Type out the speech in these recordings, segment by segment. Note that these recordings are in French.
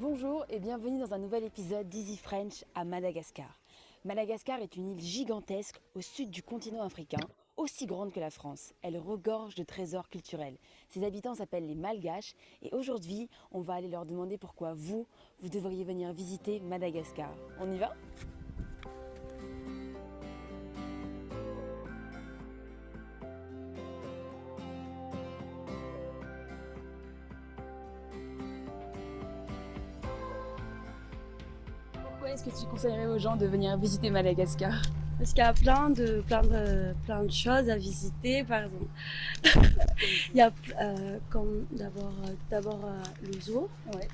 Bonjour et bienvenue dans un nouvel épisode d'Easy French à Madagascar. Madagascar est une île gigantesque au sud du continent africain, aussi grande que la France. Elle regorge de trésors culturels. Ses habitants s'appellent les Malgaches et aujourd'hui, on va aller leur demander pourquoi vous devriez venir visiter Madagascar. On y va ? Pourquoi est-ce que tu conseillerais aux gens de venir visiter Madagascar ? Parce qu'il y a plein de choses à visiter, par exemple. Il y a comme d'abord le zoo. Ouais.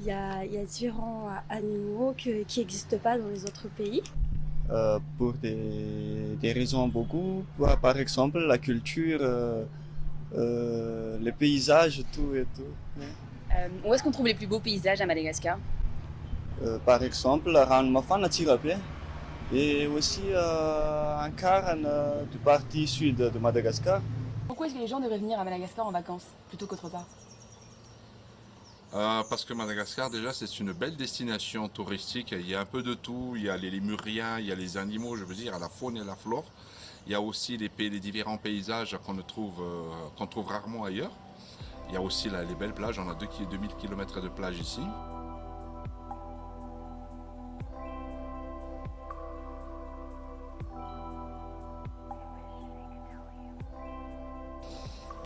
Il y a différents animaux qui n'existent pas dans les autres pays. Pour des raisons beaucoup. Par exemple, la culture, les paysages, tout et tout. Où est-ce qu'on trouve les plus beaux paysages à Madagascar ? Par exemple, Ranmafana Tirapé et aussi un quart du partie sud de Madagascar. Pourquoi est-ce que les gens devraient venir à Madagascar en vacances plutôt qu'autre part ? Parce que Madagascar, déjà, c'est une belle destination touristique. Il y a un peu de tout. Il y a les lémuriens, il y a les animaux, je veux dire, à la faune et la flore. Il y a aussi les différents paysages qu'on trouve rarement ailleurs. Il y a aussi les belles plages. On a 2000 km de plage ici.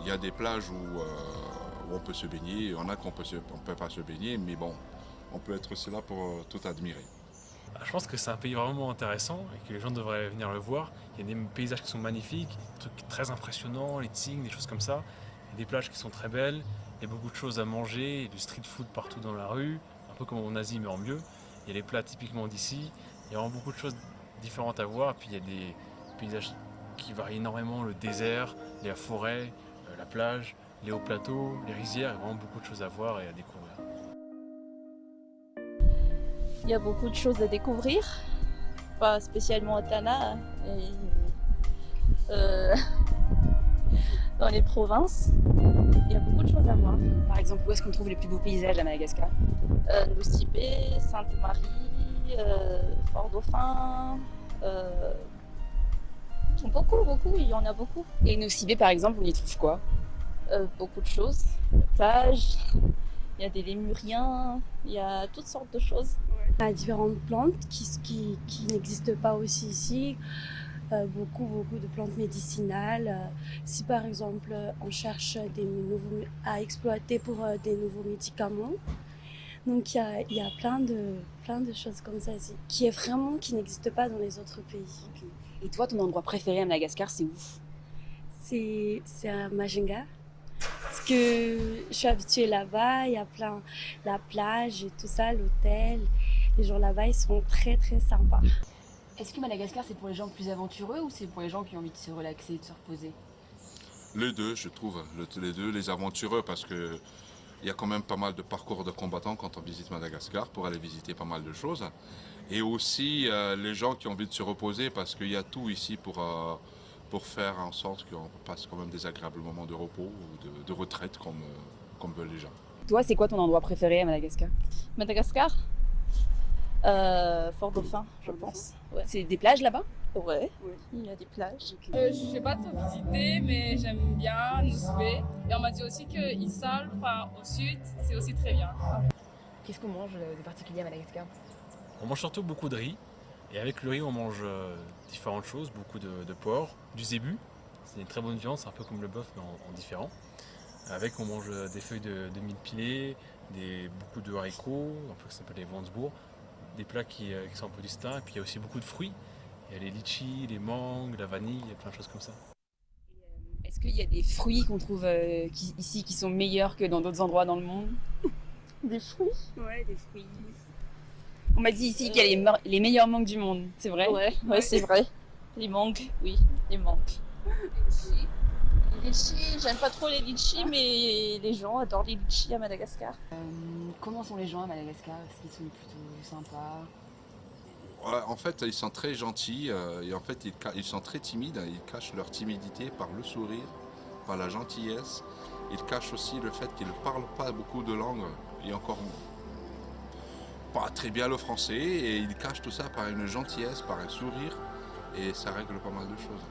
Il y a des plages où on peut se baigner, il y en a qu'on peut pas se baigner, mais bon, on peut être aussi là pour tout admirer. Je pense que c'est un pays vraiment intéressant et que les gens devraient venir le voir. Il y a des paysages qui sont magnifiques, des trucs très impressionnants, les tignes, des choses comme ça. Il y a des plages qui sont très belles, il y a beaucoup de choses à manger, du street food partout dans la rue, un peu comme en Asie mais en mieux. Il y a les plats typiquement d'ici, il y a vraiment beaucoup de choses différentes à voir. Puis il y a des paysages qui varient énormément, le désert, la forêt, la plage, les hauts plateaux, les rizières, il y a vraiment beaucoup de choses à voir et à découvrir. Il y a beaucoup de choses à découvrir, pas spécialement à Tana, dans les provinces. Il y a beaucoup de choses à voir. Par exemple, où est-ce qu'on trouve les plus beaux paysages à Madagascar ? Nosibé, Sainte-Marie, Fort-Dauphin. Beaucoup, il y en a beaucoup. Et Nosibé, par exemple, on y trouve quoi ? Beaucoup de choses. La plage, il y a des lémuriens, il y a toutes sortes de choses. Il y a différentes plantes qui n'existent pas aussi ici. Beaucoup de plantes médicinales. Si par exemple on cherche à exploiter pour des nouveaux médicaments. Donc il y a plein de choses comme ça ici, qui n'existent pas dans les autres pays. Et toi, ton endroit préféré à Madagascar, c'est où ? C'est à Majinga. Parce que je suis habituée là-bas, il y a la plage et tout ça, l'hôtel. Les gens là-bas, ils sont très très sympas. Est-ce que Madagascar, c'est pour les gens plus aventureux ou c'est pour les gens qui ont envie de se relaxer, de se reposer ? Les deux, je trouve, les deux, les aventureux, parce que il y a quand même pas mal de parcours de combattants quand on visite Madagascar pour aller visiter pas mal de choses. Et aussi les gens qui ont envie de se reposer parce qu'il y a tout ici pour faire en sorte qu'on passe quand même des agréables moments de repos ou de retraite comme veulent les gens. Toi, c'est quoi ton endroit préféré à Madagascar ? Madagascar, Fort-Dauphin, je pense. Ouais. C'est des plages là-bas ? Ouais, il y a des plages. Je n'ai pas tout visité, mais j'aime bien Nosibé. Et on m'a dit aussi que Issal, au sud, c'est aussi très bien. Qu'est-ce qu'on mange de particulier à Madagascar ? On mange surtout beaucoup de riz. Et avec le riz, on mange différentes choses, beaucoup de porc, du zébu. C'est une très bonne viande, c'est un peu comme le bœuf, mais en différent. Avec, on mange des feuilles de mil pilées, beaucoup de haricots, un peu que ça s'appelle les Wansbourg, des plats qui sont un peu distincts. Et puis il y a aussi beaucoup de fruits. Il y a les litchis, les mangues, la vanille, il y a plein de choses comme ça. Est-ce qu'il y a des fruits qu'on trouve ici qui sont meilleurs que dans d'autres endroits dans le monde ? Des fruits? Ouais, des fruits. On m'a dit ici qu'il y a les meilleures mangues du monde, c'est vrai ? Ouais, c'est vrai. Les mangues, oui, les mangues. Les litchis, j'aime pas trop les litchis, mais les gens adorent les litchis à Madagascar. Comment sont les gens à Madagascar ? Est-ce qu'ils sont plutôt sympas ? En fait, ils sont très gentils et en fait, ils sont très timides. Ils cachent leur timidité par le sourire, par la gentillesse. Ils cachent aussi le fait qu'ils ne parlent pas beaucoup de langues et encore pas très bien le français et il cache tout ça par une gentillesse, par un sourire et ça règle pas mal de choses.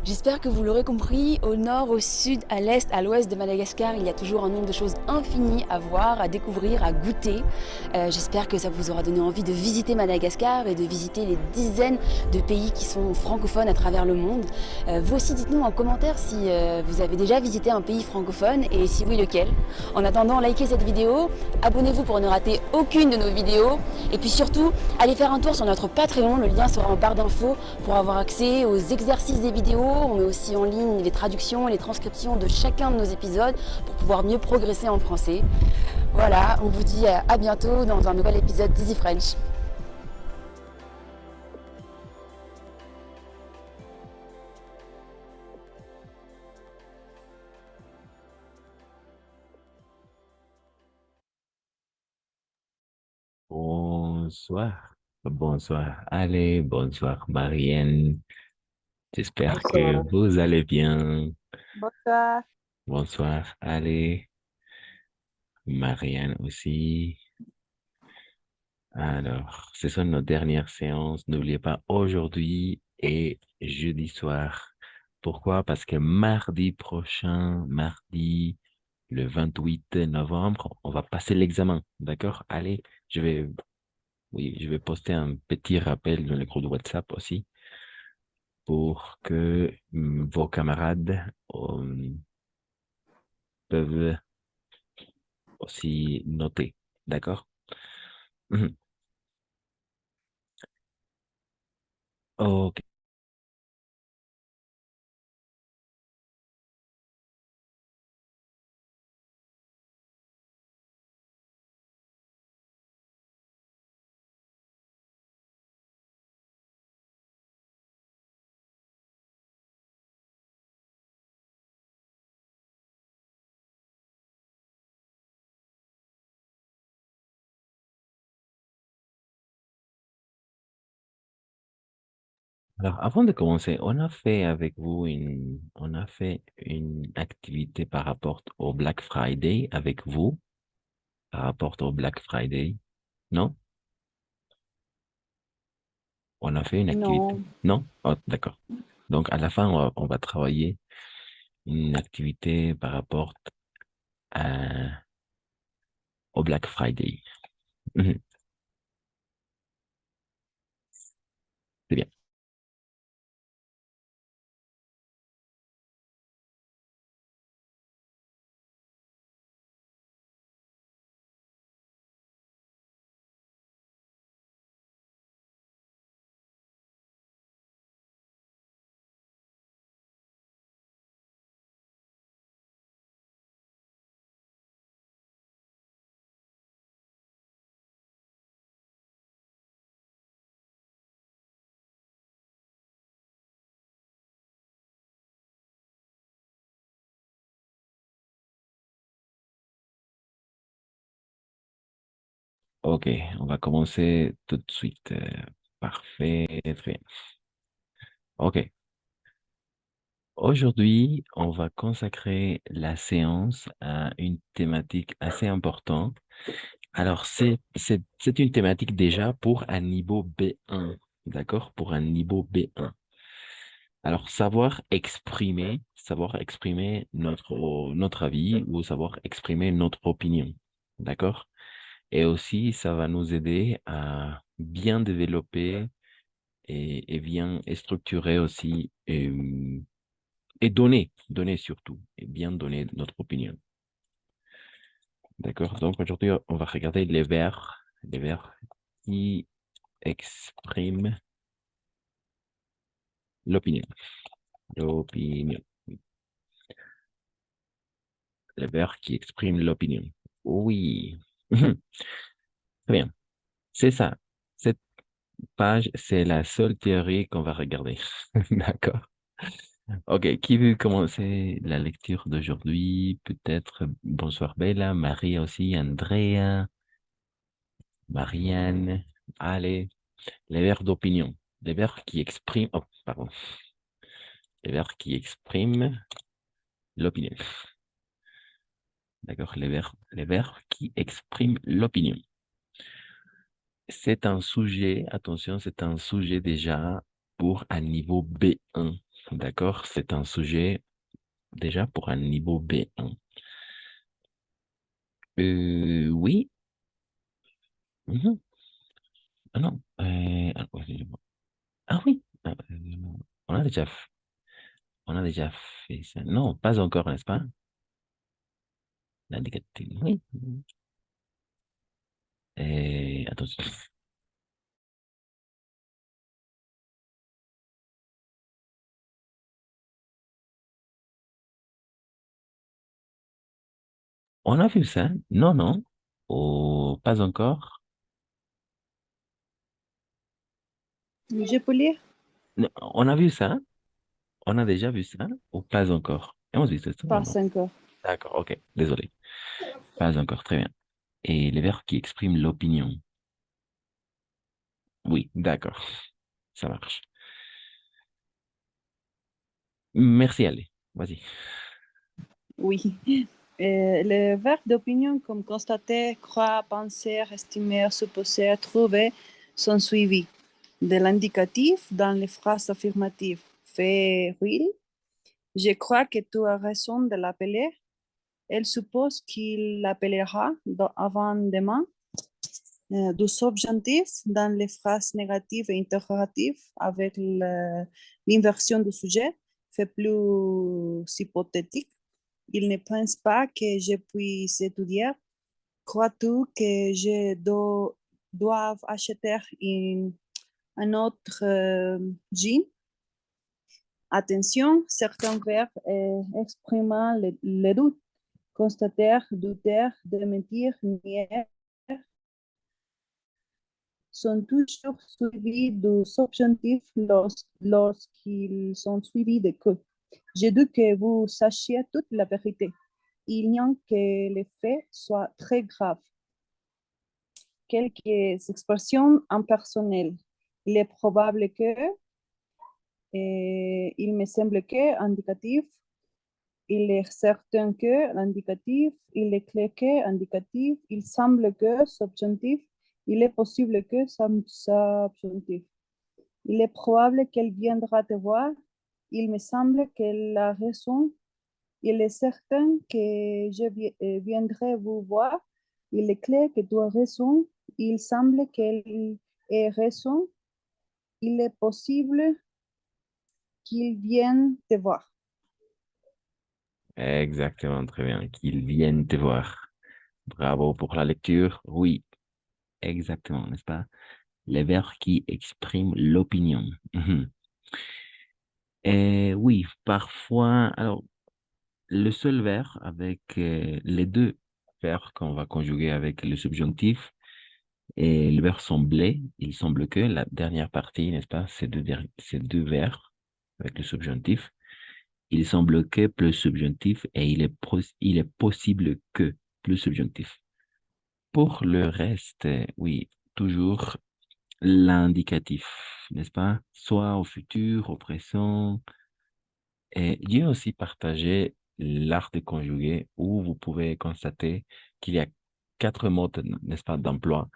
J'espère que vous l'aurez compris, au nord, au sud, à l'est, à l'ouest de Madagascar, il y a toujours un nombre de choses infinies à voir, à découvrir, à goûter. J'espère que ça vous aura donné envie de visiter Madagascar et de visiter les dizaines de pays qui sont francophones à travers le monde. Vous aussi, dites-nous en commentaire si vous avez déjà visité un pays francophone et si oui, lequel. En attendant, likez cette vidéo, abonnez-vous pour ne rater aucune de nos vidéos et puis surtout, allez faire un tour sur notre Patreon, le lien sera en barre d'infos pour avoir accès aux exercices des vidéos. On met aussi en ligne les traductions et les transcriptions de chacun de nos épisodes pour pouvoir mieux progresser en français. Voilà, on vous dit à bientôt dans un nouvel épisode d'Easy French. Bonsoir. Bonsoir. Allez, bonsoir, Marianne. J'espère que Bonsoir. vous allez bien. Bonsoir. Bonsoir. Allez, Marianne aussi. Alors, ce sont nos dernières séances. N'oubliez pas, aujourd'hui et jeudi soir. Pourquoi? Parce que mardi prochain, mardi, le 28 novembre, on va passer l'examen. D'accord? Allez, je vais poster un petit rappel dans le groupe de WhatsApp aussi pour que vos camarades peuvent aussi noter. D'accord? Mhm. Ok. Alors, avant de commencer, on a fait une activité par rapport au Black Friday avec vous, par rapport au Black Friday, non? On a fait une activité, Non. non? Oh, d'accord. Donc, à la fin, on va travailler une activité par rapport au Black Friday. Mhm. C'est bien. Ok, on va commencer tout de suite. Parfait, très bien. Ok, aujourd'hui, on va consacrer la séance à une thématique assez importante. Alors, c'est une thématique déjà pour un niveau B1, d'accord? Pour un niveau B1. Alors, savoir exprimer notre avis ou savoir exprimer notre opinion, d'accord? Et aussi, ça va nous aider à bien développer et bien structurer aussi et donner surtout, et bien donner notre opinion. D'accord? Donc aujourd'hui, on va regarder les verbes qui expriment l'opinion. L'opinion. Les verbes qui expriment l'opinion. Oui. Très bien. C'est ça. Cette page, c'est la seule théorie qu'on va regarder. D'accord? Ok, qui veut commencer la lecture d'aujourd'hui? Peut-être, bonsoir Bella, Marie aussi, Andrea, Marianne. Allez, les vers d'opinion. Les vers qui expriment, oh, pardon, les vers qui expriment l'opinion. D'accord, les vers qui expriment l'opinion. C'est un sujet, attention, c'est un sujet déjà pour un niveau B1. D'accord? C'est un sujet déjà pour un niveau B1. Oui. Mhm. Ah non. Ah oui. On a déjà, on a déjà fait ça. Non, pas encore, n'est-ce pas? L'indicatif. Oui. Attention. On a vu ça? Non, non. Oh, pas encore. Je peux lire? Non, on a vu ça? On a déjà vu ça? Ou pas encore? Hemos visto esto o Pas no? encore. D'accord, ok. Désolé. Pas encore, très bien. Et les verbes qui expriment l'opinion. Oui, d'accord. Ça marche. Merci, allez. Vas-y. Oui. Les verbes d'opinion comme constater, croire, penser, estimer, supposer, trouver sont suivis de l'indicatif dans les phrases affirmatives. Fait oui, je crois que tu as raison de l'appeler. Elle suppose qu'il l'appellera avant demain. Du subjonctif dans les phrases négatives et interrogatives avec l'inversion du sujet fait plus hypothétique. Il ne pense pas que je puisse étudier. Crois-tu que je dois acheter un autre jean? Attention, certains verbes expriment le doute. Constater, douter, démentir, nier sont toujours suivis du subjonctif lorsqu'ils sont suivis de que. Je doute que vous sachiez toute la vérité. Il n'y a que les faits soient très graves. Quelques expressions impersonnelles. Il est probable que, il me semble que, indicatif, il est certain que, l'indicatif, il est clair que, indicatif, il semble que, subjonctif, il est possible que, subjonctif. Il est probable qu'elle viendra te voir. Il me semble qu'elle a raison. Il est certain que je viendrai vous voir. Il est clair que tu as raison. Il semble qu'elle ait raison. Il est possible qu'il vienne te voir. Exactement, très bien. Qu'ils viennent te voir. Bravo pour la lecture. Oui, exactement, n'est-ce pas? Les verbes qui expriment l'opinion. Mhm. Et oui, parfois, alors, le seul verbe avec les deux verbes qu'on va conjuguer avec le subjonctif et le verbe sembler, il semble que la dernière partie, n'est-ce pas, ces deux verbes avec le subjonctif, il semble que plus subjonctif et il est possible que plus subjonctif. Pour le reste, oui, toujours l'indicatif, n'est-ce pas? Soit au futur, au présent. Et j'ai aussi partagé l'art de conjuguer où vous pouvez constater qu'il y a quatre modes, n'est-ce pas, d'emploi.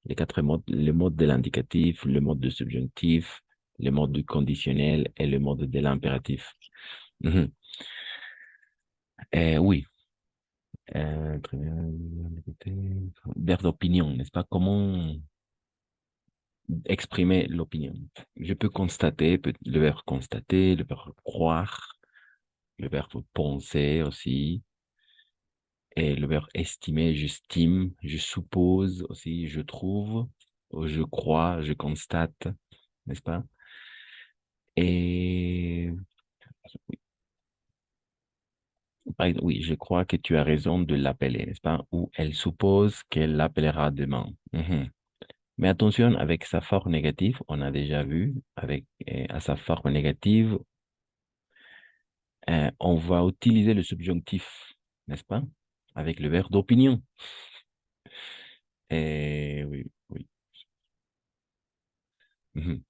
Les quatre modes, le mode de l'indicatif, le mode du subjonctif, le mode du conditionnel et le mode de l'impératif. Mhm. Oui, très bien. Vers d'opinion, n'est-ce pas? Comment exprimer l'opinion? Je peux constater, le verbe constater, le verbe croire, le verbe penser aussi, et le verbe estimer, j'estime, je suppose aussi, je trouve, ou je crois, je constate, n'est-ce pas? Et oui, je crois que tu as raison de l'appeler, n'est-ce pas? Ou elle suppose qu'elle l'appellera demain. Mhm. Mais attention, avec sa forme négative, on a déjà vu, avec à sa forme négative, on va utiliser le subjonctif, n'est-ce pas? Avec le verbe d'opinion. Et oui, oui. Mhm.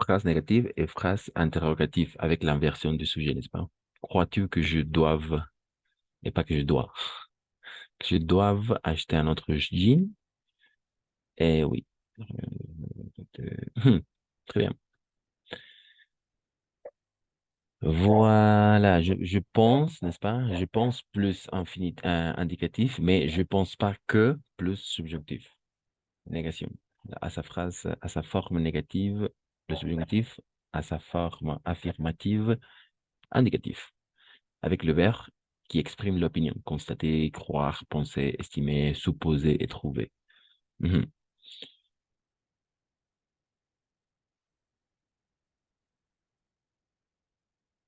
phrase négative et phrase interrogative avec l'inversion du sujet, n'est-ce pas? Crois-tu que je doive, et pas que je dois, que je doive acheter un autre jean? Eh oui. Très bien. Voilà, je pense, n'est-ce pas? Je pense plus indicatif, mais je pense pas que plus subjonctif. Négation. À sa phrase, à sa forme négative, le subjonctif, à sa forme affirmative, indicatif. Avec le verbe qui exprime l'opinion. Constater, croire, penser, estimer, supposer et trouver. Mhm.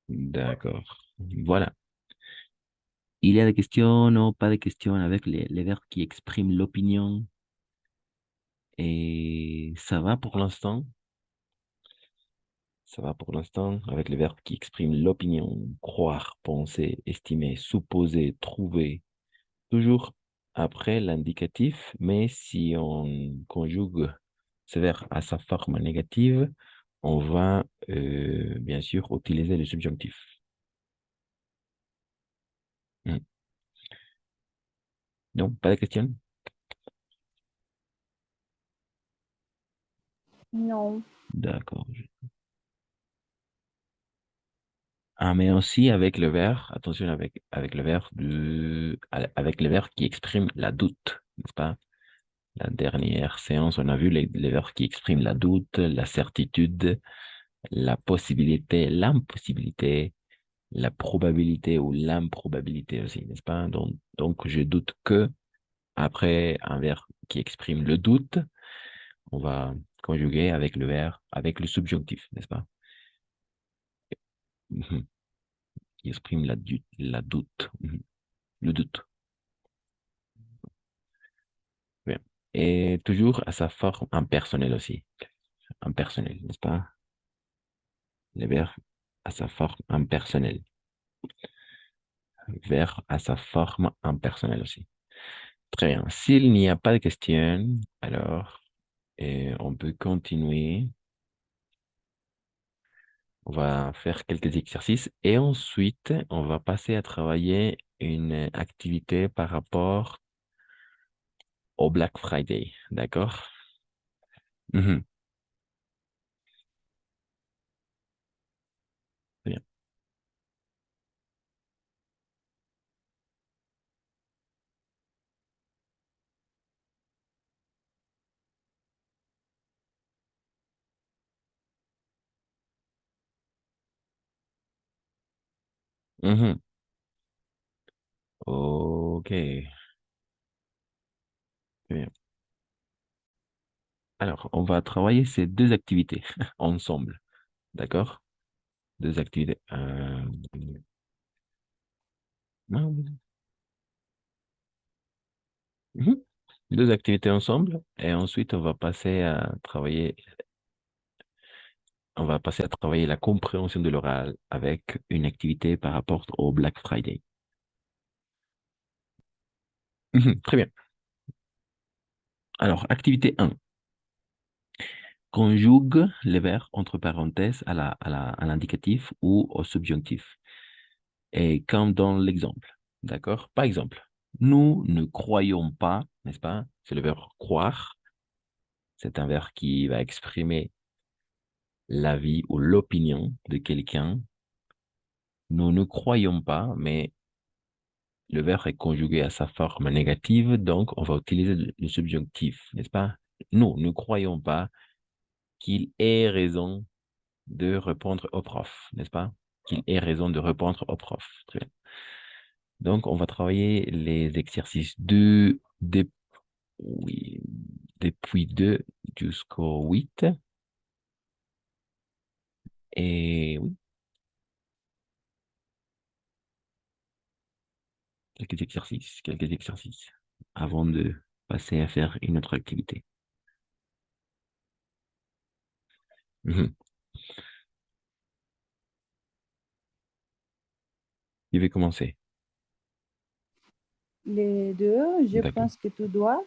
D'accord. Voilà. Il y a des questions, non, pas de questions avec les verbes qui expriment l'opinion. Et ça va pour l'instant. Ça va pour l'instant avec les verbes qui expriment l'opinion. Croire, penser, estimer, supposer, trouver. Toujours après l'indicatif, mais si on conjugue ce verbe à sa forme négative, on va bien sûr utiliser le subjonctif. Hmm. Non, pas de question? Non. D'accord. Ah, mais aussi avec le verbe, attention avec le verbe avec le verbe qui exprime la doute, n'est-ce pas? La dernière séance, on a vu les verbes qui expriment la doute, la certitude, la possibilité, l'impossibilité, la probabilité ou l'improbabilité aussi, n'est-ce pas? Donc, je doute que après un verbe qui exprime le doute, on va conjuguer avec le verbe, avec le subjonctif, n'est-ce pas? Mhm. Qui exprime la doute, le doute. Bien. Et toujours à sa forme impersonnelle aussi. Impersonnelle, n'est-ce pas? Le verbe à sa forme impersonnelle. Verbe à sa forme impersonnelle aussi. Très bien. S'il n'y a pas de questions, alors on peut continuer. On va faire quelques exercices et ensuite, on va passer à travailler une activité par rapport au Black Friday. D'accord? Mhm. Très bien. Mhm. Ok. Très bien. Alors, on va travailler ces deux activités ensemble. D'accord? Deux activités. Non, mhm. Deux activités ensemble et ensuite on va passer à travailler la compréhension de l'oral avec une activité par rapport au Black Friday. Mhm. Très bien. Alors, activité 1. Conjugue les verbes entre parenthèses à l'indicatif ou au subjonctif. Et comme dans l'exemple. D'accord? Par exemple, nous ne croyons pas, n'est-ce pas? C'est le verbe croire. C'est un verbe qui va exprimer l'avis ou l'opinion de quelqu'un. Nous ne croyons pas, mais le verbe est conjugué à sa forme négative, donc on va utiliser le subjonctif, n'est-ce pas? Nous ne croyons pas qu'il ait raison de répondre au prof, n'est-ce pas? Qu'il ait raison de répondre au prof. Très bien. Donc, on va travailler les exercices oui, depuis 2 jusqu'au 8. Et oui, quelques exercices avant de passer à faire une autre activité. Mhm. Je vais commencer. Les deux, je D'accord. pense que tu dois.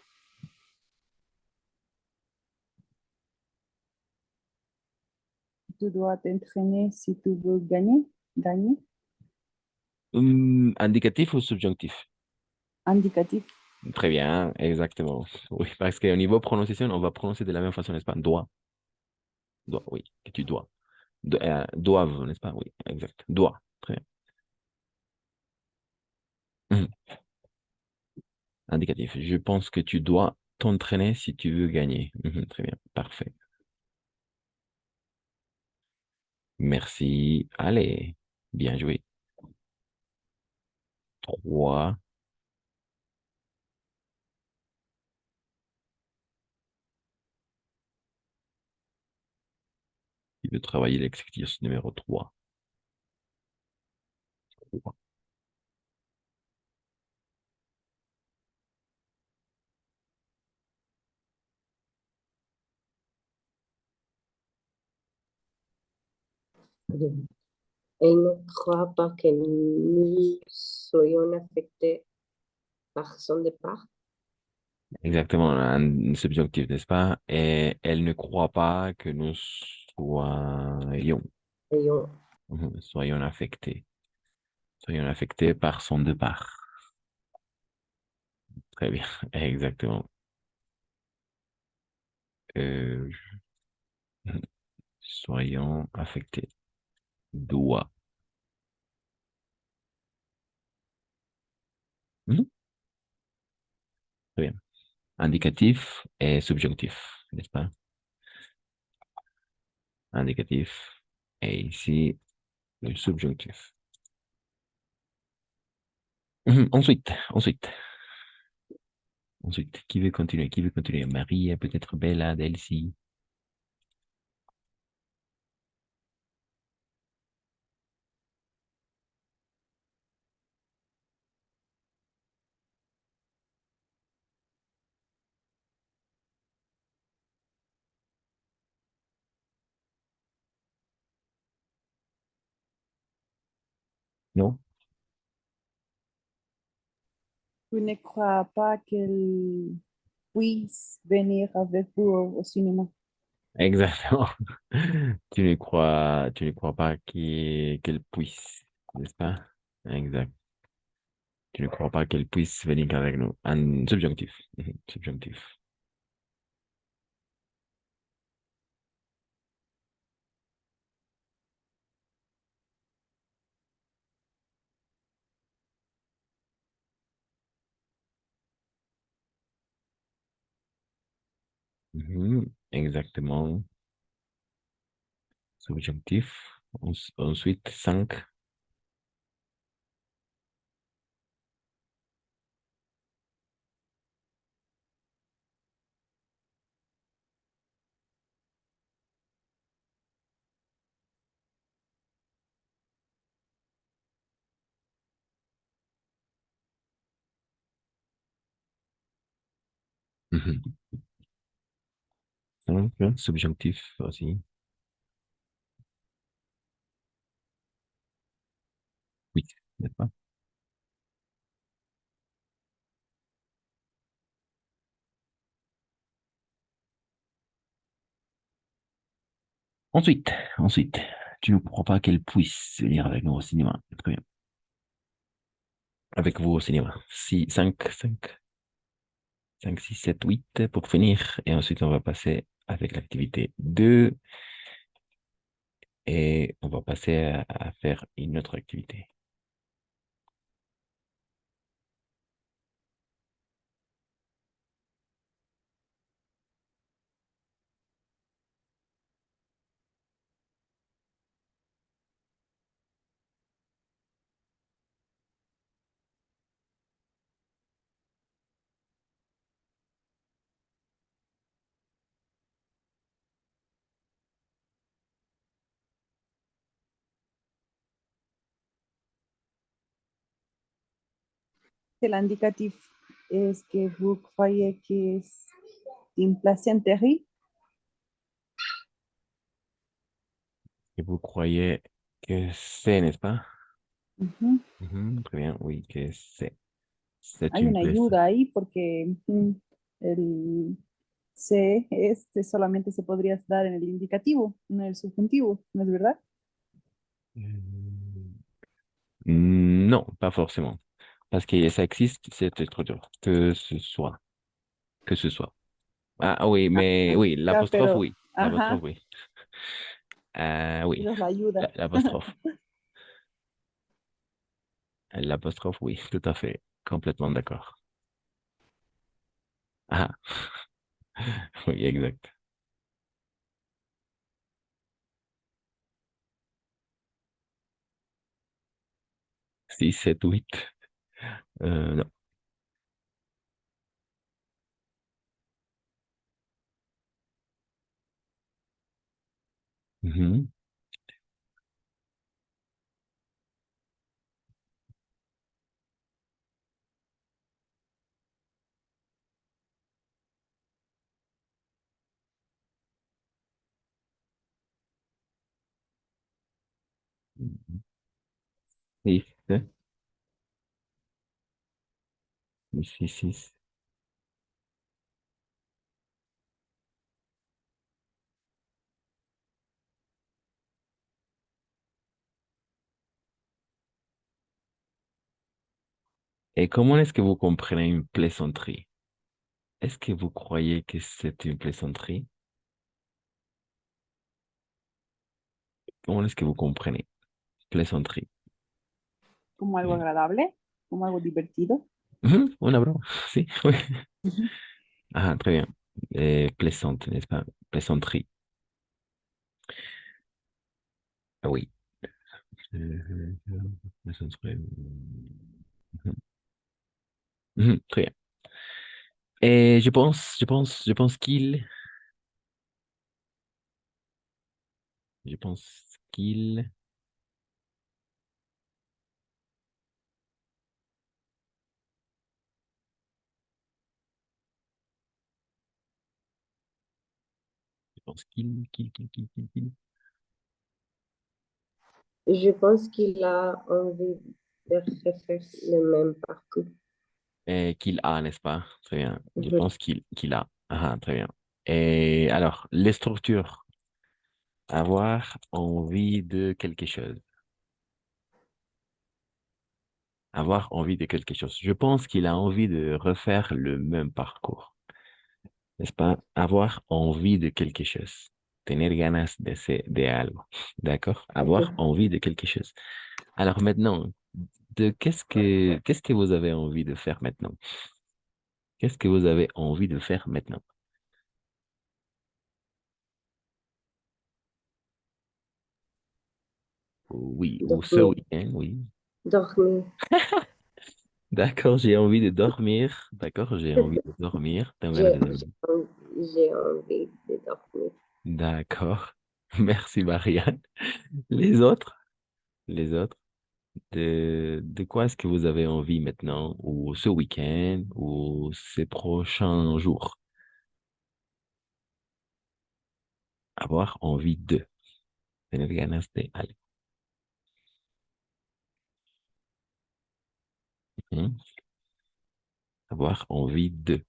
tu dois t'entraîner si tu veux gagner. Indicatif ou subjonctif? Indicatif. Très bien, exactement. Oui, parce qu'au niveau prononciation, on va prononcer de la même façon, n'est-ce pas? Doit, doit, oui, que tu dois. Doivent, n'est-ce pas? Oui, exact. Doit, très bien. Mhm. Indicatif. Je pense que tu dois t'entraîner si tu veux gagner. Très bien, parfait. Merci. Allez, bien joué. 3. Il veut travailler l'exercice numéro 3. Elle ne croit pas que nous soyons affectés par son départ. Exactement, un subjonctif, n'est-ce pas? Et elle ne croit pas que nous Ayons soyons affectés. Soyons affectés par son départ. Très bien, exactement. Euh, soyons affectés. Doit. Mhm. Très bien. Indicatif et subjonctif, n'est-ce pas? Indicatif. Et ici, le subjonctif. Ensuite, qui veut continuer? Qui veut continuer? Marie, peut-être Bella, Delcy. Non? Tu ne crois pas qu'elle puisse venir avec vous au cinéma. Exactement. Tu ne crois pas qu'elle puisse, n'est-ce pas? Exact. Tu ne crois pas qu'elle puisse venir avec nous. Un subjonctif. Subjonctif. Exactement. Subjonctif. Ensuite, 5. Subjonctif aussi. Oui, n'est-ce pas? Ensuite, tu ne crois pas qu'elle puisse venir avec nous au cinéma. Très bien. Avec vous au cinéma. 5, 6, 7, 8 pour finir. Et ensuite, on va passer avec l'activité 2 et on va passer à faire une autre activité. C'est l'indicatif. Est-ce que vous croyez que c'est une plaisanterie? Et vous croyez que c'est, n'est-ce pas? Ujú. Très bien, oui, que c'est. C'est Hay une una place. ayuda ahí porque el C, este solamente se podría dar en el indicativo, no en el subjuntivo, ¿no es verdad? Non, pas forcément. Parce que ça existe, cette structure. Que ce soit. Que ce soit. Ah oui, mais oui, Ya, l'apostrophe, pero, oui. L'apostrophe, ajá, oui. Oui, esa es la ayuda. l'apostrophe. L'apostrophe, oui, tout à fait. Complètement d'accord. Ah, oui, exact. 6, 7, 8. Non. Mhm. Mhm. 6, 6, 6. Et comment est-ce que vous comprenez une plaisanterie? Est-ce que vous croyez que c'est une plaisanterie? Comment est-ce que vous comprenez plaisanterie? Como algo agradable, como algo divertido. Mhm, una broma, sí, oui. Ujú. Ah, très bien. Plaisante, n'est-ce pas? Plaisanterie. Ah oui. Plaisanterie. Mhm. Mhm, très bien. Et je pense qu'il, je pense qu'il. Je pense qu'il a envie de refaire le même parcours. Et qu'il a, n'est-ce pas? Très bien. Je Mhm. pense qu'il a. Ah, très bien. Et alors, les structures. Avoir envie de quelque chose. Avoir envie de quelque chose. Je pense qu'il a envie de refaire le même parcours. N'est-ce pas? Avoir envie de quelque chose. Tener ganas de algo. D'accord? Avoir Mhm. envie de quelque chose. Alors maintenant, qu'est-ce que vous avez envie de faire maintenant? Qu'est-ce que vous avez envie de faire maintenant? Oui, ou ce Dormir. week-end, oui. Dormir. D'accord, j'ai envie de dormir. D'accord, j'ai envie de dormir. Também J'ai às vezes. j'ai envie de dormir. D'accord. Merci, Marianne. Les autres? Les autres? De quoi est-ce que vous avez envie maintenant, ou ce week-end, ou ces prochains jours? Avoir envie de. Tener ganas de algo. Mhm. Avoir envie de.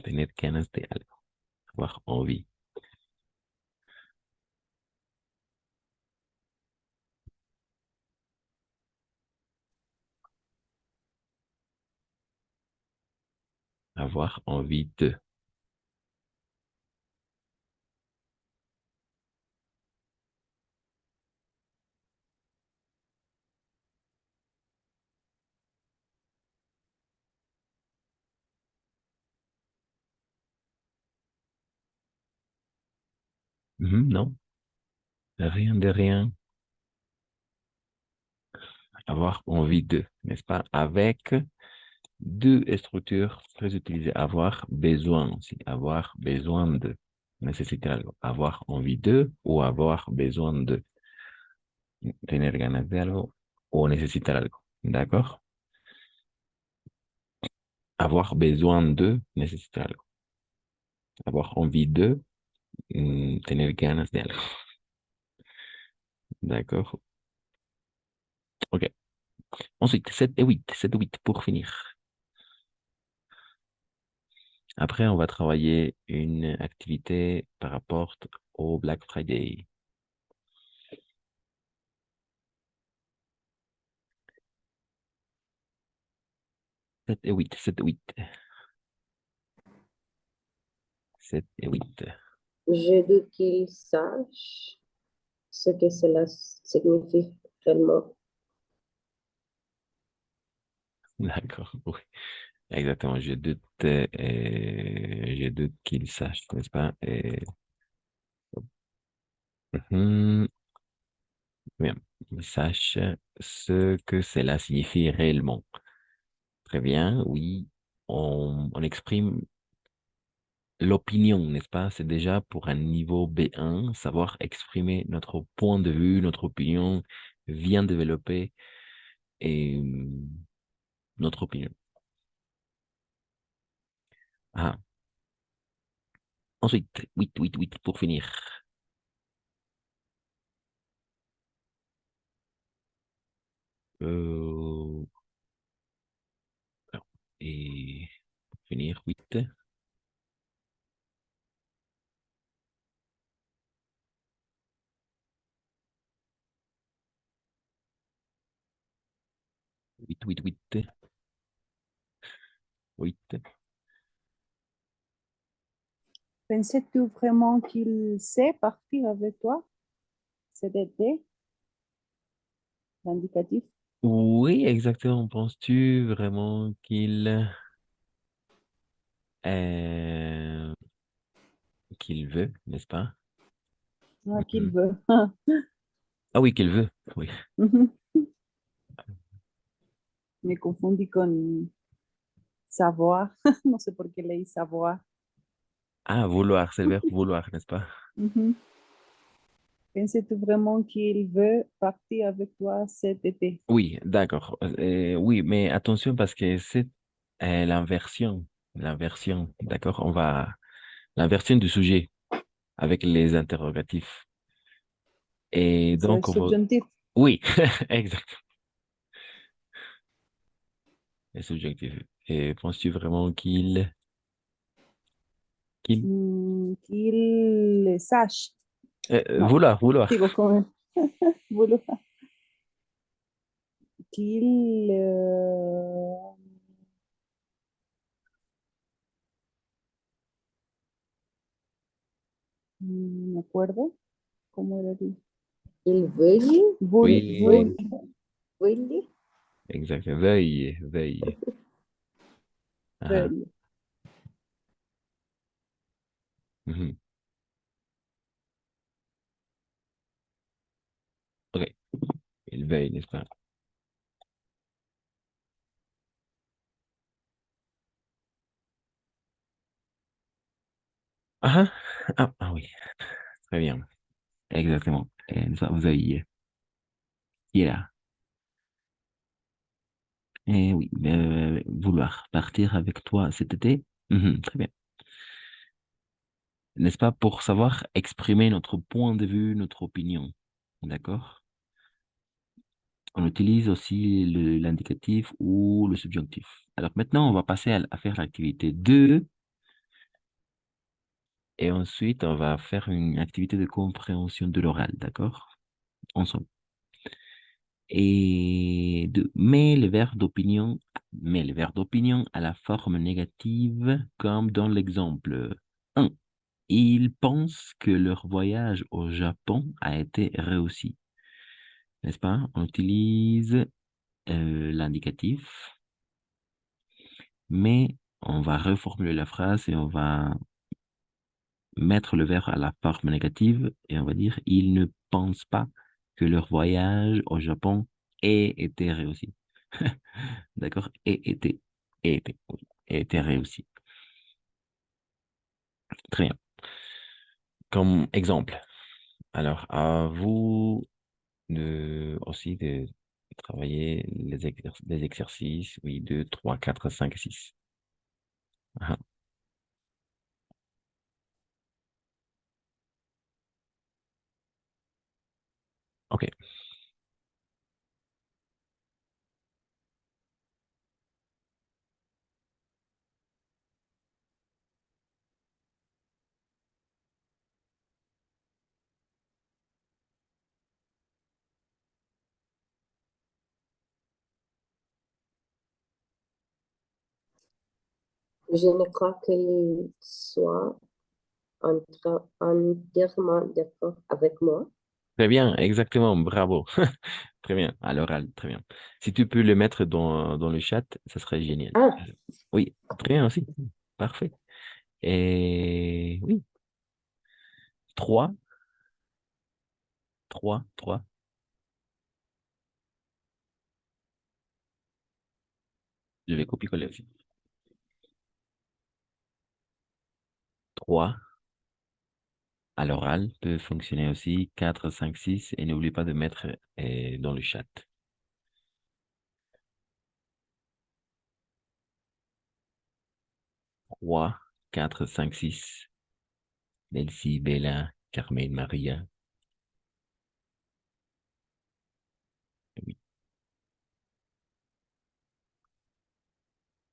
Tener ganas de algo. Avoir envie. Avoir envie de. Mhm, non, rien de rien. Avoir envie de, n'est-ce pas? Avec deux structures très utilisées. Avoir besoin aussi. Avoir besoin de. Necesitar algo. Avoir envie de ou avoir besoin de. Tener ganas de algo o necesitar algo. ¿D'accord? Avoir besoin de, necesitar algo. Avoir envie de, tener ganas de algo. D'accord? Ok. Ensuite, 7 et 8. 7 et 8 pour finir. Après, on va travailler une activité par rapport au Black Friday. 7 et 8, 7 et 8. 7 et 8. Je doute qu'il sache ce que cela signifie réellement. D'accord, oui. Exactement, je doute qu'il sache, n'est-ce pas? Mhm, bien, il sache ce que cela signifie réellement. Très bien, oui. On exprime l'opinion, n'est-ce pas? C'est déjà pour un niveau B1, savoir exprimer notre point de vue, notre opinion, bien développer et notre opinion. Ah, ensuite, 8, 8, 8 pour finir. Euh, alors, et pour finir, 8. 8, 8, 8. 8. Pensais-tu vraiment qu'il sait partir avec toi cet été, l'indicatif? Oui, exactement. Penses-tu vraiment euh, qu'il veut, n'est-ce pas? Ah, qu'il Mhm. veut. Ah oui, qu'il veut, oui. Me confundí con savoir. No sé por qué leí savoir. Ah, vouloir, c'est le verbe vouloir, n'est-ce pas? Ujú. Pensais-tu vraiment qu'il veut partir avec toi cet été? Oui, d'accord. Oui, mais attention parce que c'est l'inversion. L'inversion, d'accord? L'inversion du sujet avec les interrogatifs. Et C'est donc, subjonctif. oui, exact. Les subjonctifs. Et penses-tu vraiment qu'il, Qu'il sache. No, vouloir. digo, como vouloir. Qu'il no me acuerdo cómo era. Il veuille, Vul, Oui, veuille. exact. Veuille, veuille. Ah, vul. mhm. Ok, il veuille, n'est-ce pas? Ah, oui, très bien. Exactement. Et ça, veuille. Qui est là? Eh oui, vouloir partir avec toi cet été. Mhm, très bien. N'est-ce pas pour savoir exprimer notre point de vue, notre opinion. D'accord? On utilise aussi l'indicatif ou le subjonctif. Alors maintenant, on va passer à faire l'activité 2 et ensuite, on va faire une activité de compréhension de l'oral. D'accord? Ensemble. Et met le verbe d'opinion à la forme négative comme dans l'exemple 1. Ils pensent que leur voyage au Japon a été réussi. N'est-ce pas? On utilise l'indicatif, mais on va reformuler la phrase et on va mettre le verbe à la forme négative et on va dire ils ne pensent pas que leur voyage au Japon ait été réussi. D'accord? Oui, ait été réussi. Très bien. Comme exemple. Alors, à vous aussi de travailler les exercices, oui, 2, 3, 4, 5, 6. Ah, ok. Je ne crois qu'il soit entièrement d'accord avec moi. Très bien, exactement, bravo. Très bien, à l'oral, très bien. Si tu peux le mettre dans le chat, ça serait génial. Ah, Oui, très bien aussi. Parfait. Et oui, trois, trois. Je vais copier-coller aussi. Trois, à l'oral, peut fonctionner aussi. Quatre, cinq, six. Et n'oublie pas de mettre dans le chat. Trois, quatre, cinq, six. Nelsie, Bella, Carmen, Maria. Oui.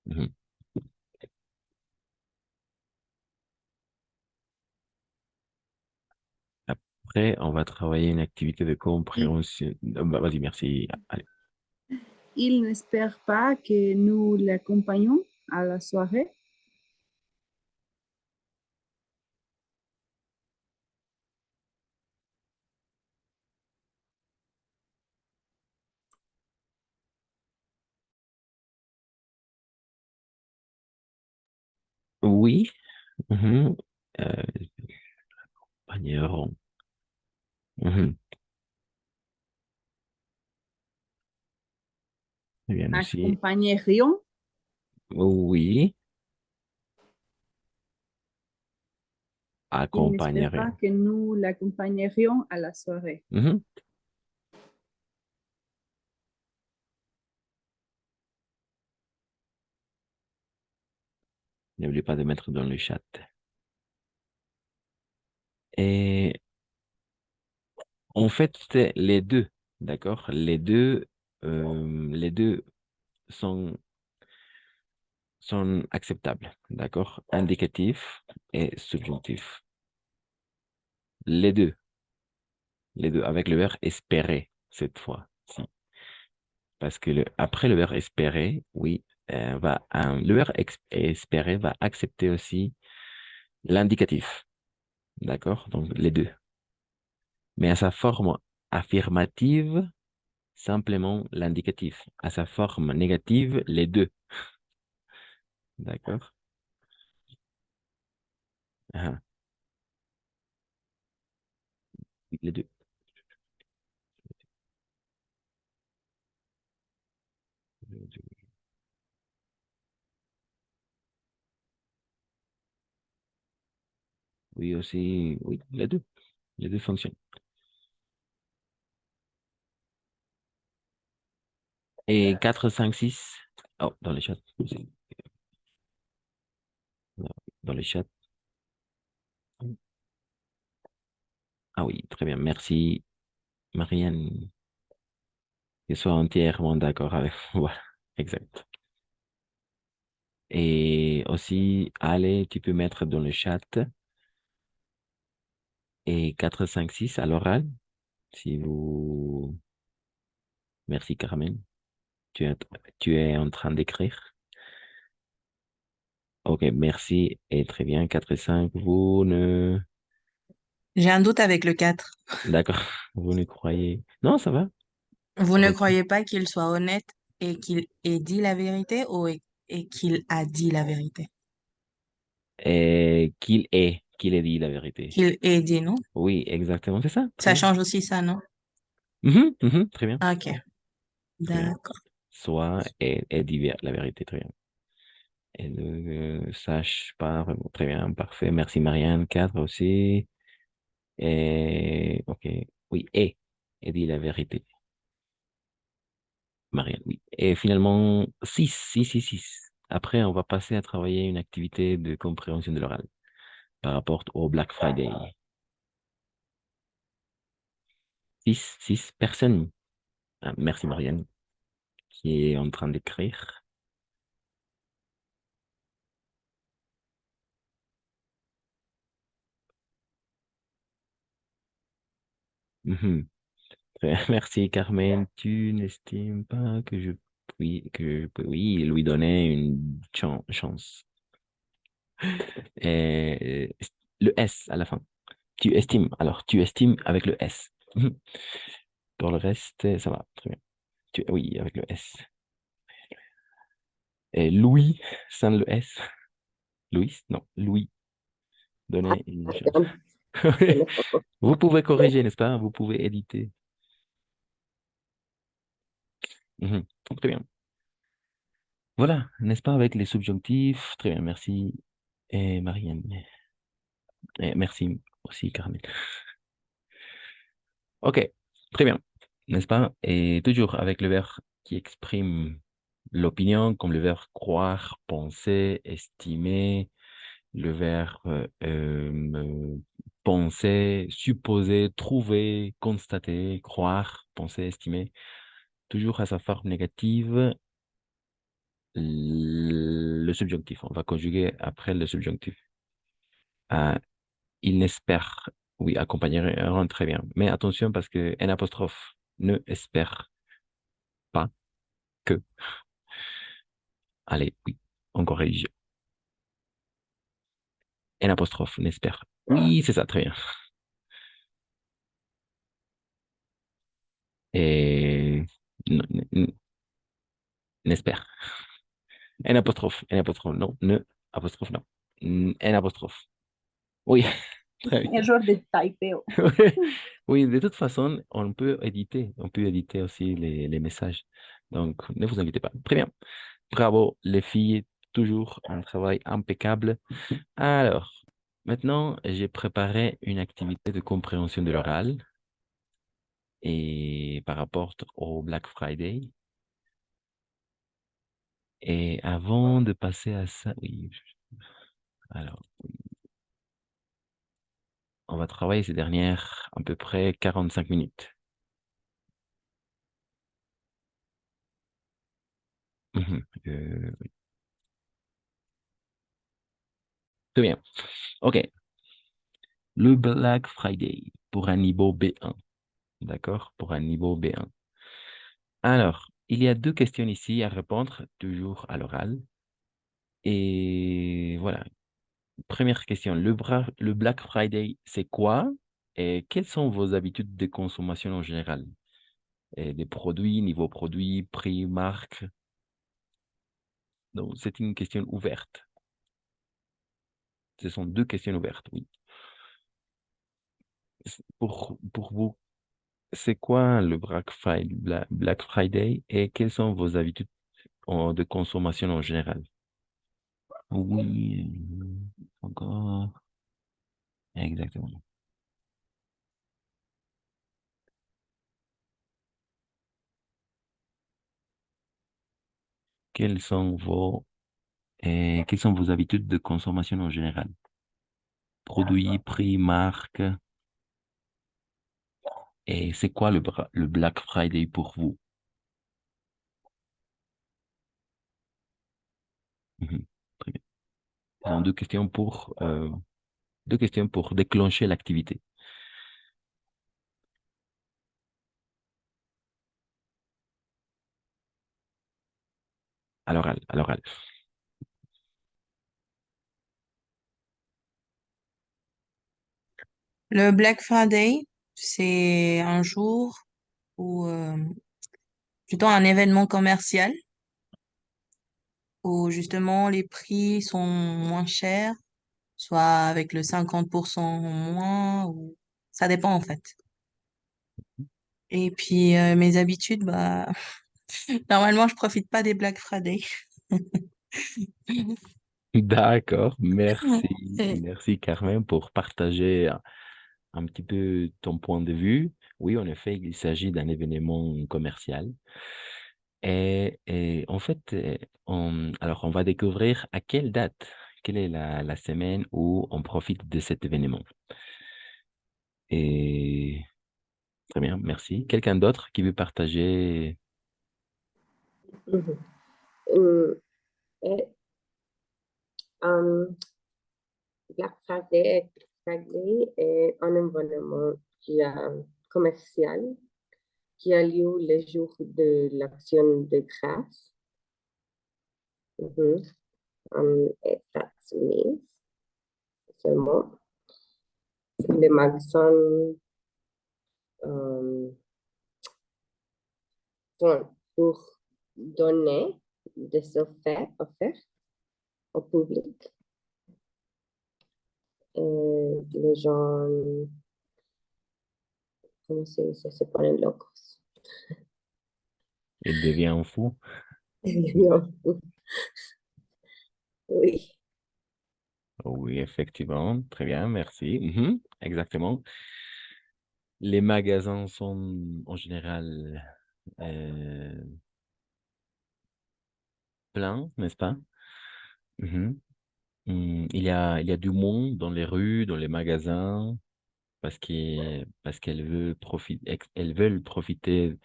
Mhm. Après, on va travailler une activité de compréhension. Vas-y, merci. Allez. Il n'espère pas que nous l'accompagnons à la soirée. Oui. Mhm. Euh, Bagneron. Mhm. Très bien aussi. Accompagnerions. Oui. Il n'espère Accompagnerait. pas que nous l'accompagnerions à la soirée. Mhm. N'oubliez pas de mettre dans le chat. Et en fait, c'est les deux, d'accord? Les deux sont, sont acceptables, d'accord? Indicatif et subjonctif. Les deux, les deux, avec le verbe espérer cette fois. Si. Parce que après le verbe espérer, oui, le verbe espérer va accepter aussi l'indicatif, d'accord? Donc les deux. Mais à sa forme affirmative, simplement l'indicatif. À sa forme négative, les deux. D'accord? Ah, oui, les deux. Oui, aussi, oui, les deux. Les deux fonctionnent. Et 4 5 6 oh, dans le chat. Dans le chat. Ah oui, très bien. Merci, Marianne. Je suis entièrement d'accord avec vous. Voilà, exact. Et aussi, allez, tu peux mettre dans le chat et 4 5 6 à l'oral, si vous... Merci, Carmen. Tu es, tu es en train d'écrire. Ok, merci. Et très bien, 4 et 5 vous ne... J'ai un doute avec le 4. D'accord, vous ne croyez... Non, ça va. Vous ne Ok. croyez pas qu'il soit honnête et qu'il ait dit la vérité ou et qu'il a dit la vérité? Et qu'il ait dit la vérité. Qu'il ait dit, non? Oui, exactement, c'est ça. Très Ça bien. change aussi ça, non? Très bien, Ok, très bien. d'accord. Soit et dit la vérité, très bien. Et ne sache pas vraiment. Très bien, parfait. Merci, Marianne. 4 aussi. Et, ok. Oui, et dit la vérité. Marianne, oui. Et finalement, 6. Après, on va passer à travailler une activité de compréhension de l'oral par rapport au Black Friday. 6 personnes. Ah, merci, Marianne, qui est en train d'écrire. Mhm. Très bien. Merci, Carmen. Tu n'estimes pas que je puis lui donner une chance. Et le S à la fin. Tu estimes. Alors, tu estimes avec le S. Pour le reste, ça va. Très bien. Oui, avec le S. Et Louis, sans le S. Louis? Non, Louis. Donnez une chance. Vous pouvez corriger, n'est-ce pas? Vous pouvez éditer. Mhm. Très bien. Voilà, n'est-ce pas, avec les subjonctifs? Très bien, merci. Et Marianne. Et merci aussi, Carmen. Ok, très bien, n'est-ce pas? Et toujours avec le verbe qui exprime l'opinion, comme le verbe croire, penser, estimer, le verbe penser, supposer, trouver, constater, croire, penser, estimer, toujours à sa forme négative, le subjonctif. On va conjuguer après le subjonctif. Ah, il n'espère, oui, accompagneront très bien. Mais attention parce que N apostrophe ne espère pas que. Allez, oui, on corrige. N apostrophe n'espère. Oui, c'est ça, très bien. Et n'espère. N apostrophe, non, ne, apostrophe, non. N apostrophe. Oui, très bien. Error de typeo. Oui, de toute façon, on peut éditer aussi les messages. Donc, ne vous inquiétez pas. Très bien. Bravo, les filles, toujours un travail impeccable. Alors, maintenant, j'ai préparé une activité de compréhension de l'oral et par rapport au Black Friday. Et avant de passer à ça, oui, alors, on va travailler ces dernières à peu près 45 minutes. Oui. Très bien. OK. Le Black Friday pour un niveau B1. D'accord? Pour un niveau B1. Alors, il y a deux questions ici à répondre, toujours à l'oral. Et voilà. Première question. Le Black Friday, c'est quoi? Et quelles sont vos habitudes de consommation en général? Et des produits, niveau produit, prix, marque. Donc, c'est une question ouverte. Ce sont deux questions ouvertes, oui. Pour vous, c'est quoi le Black Friday et quelles sont vos habitudes de consommation en général? Oui, encore. Exactement. Quelles sont quelles sont vos habitudes de consommation en général? Produits, prix, marque. Et c'est quoi le Black Friday pour vous? Mhm. Très bien. Ce sont deux questions pour déclencher l'activité. À l'oral, à l'oral. Le Black Friday, c'est un jour ou plutôt un événement commercial où justement les prix sont moins chers, soit avec le 50% en moins, ou ça dépend en fait. Et puis mes habitudes, bah normalement je profite pas des Black Friday. D'accord, merci. Et Merci Carmen pour partager un petit peu ton point de vue. Oui, en effet, il s'agit d'un événement commercial. Et en fait, alors on va découvrir à quelle date, quelle est la semaine où on profite de cet événement. Et très bien, merci. Quelqu'un d'autre qui veut partager? Mhm. Mm, et, um, Friday est un événement commercial qui a lieu le jour de l'action de grâce. Mhm. en États-Unis seulement. Les magasins euh, sont pour donner des offertes au public. Les gens, ¿cómo se dice? Se ponen locos. Il devient fou. Oui. Oui, effectivement. Très bien, merci. Mhm, exactement. Les magasins sont en général pleins, n'est-ce pas? Mhm. Il y a du monde dans les rues, dans les magasins, parce elles veulent profiter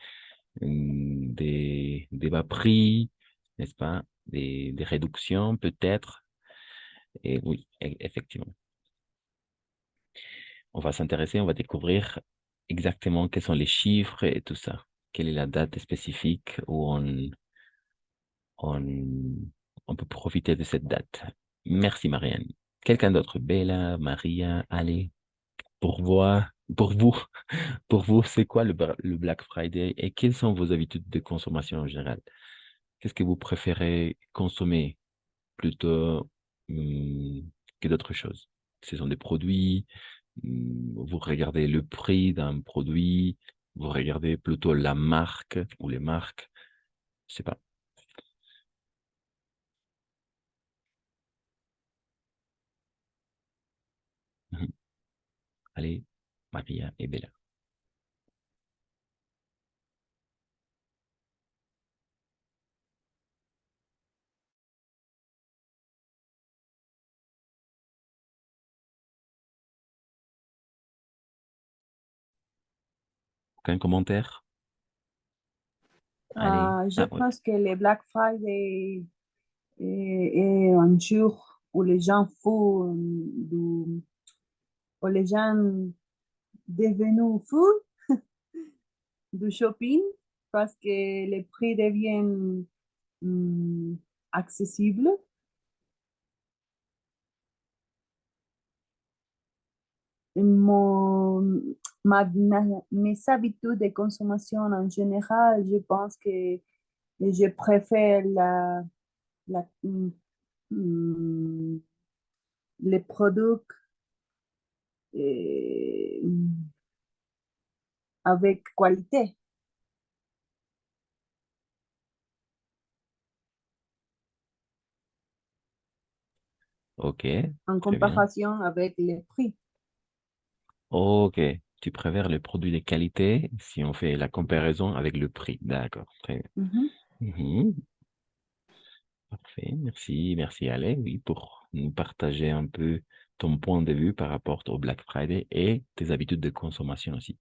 des bas prix, n'est-ce pas? Des réductions peut-être. Et oui, effectivement. On va s'intéresser, on va découvrir exactement quels sont les chiffres et tout ça. Quelle est la date spécifique où on, on peut profiter de cette date. Merci, Marianne. Quelqu'un d'autre? Bella, Maria, allez, pour voir, pour vous, pour vous, c'est quoi le Black Friday et quelles sont vos habitudes de consommation en général? Qu'est-ce que vous préférez consommer plutôt que d'autres choses? Ce sont des produits, vous regardez le prix d'un produit, vous regardez plutôt la marque ou les marques, je sais pas. Mhm. Allez, Maria et Bella. Aucun commentaire? Allez. Je Ah oui. pense que le Black Friday est un jour où les gens font où les gens devenus fous du shopping parce que les prix deviennent hum, accessibles. Mon, mes habitudes de consommation en général, je pense que je préfère la, hum, les produits euh, avec qualité Ok, en très bien. comparaison avec les prix. Ok, tu préfères les produits de qualité si on fait la comparaison avec le prix. D'accord, très Mhm. bien. Mhm, parfait, merci, merci Ale, oui, pour nous partager un peu ton point de vue par rapport au Black Friday et tes habitudes de consommation aussi.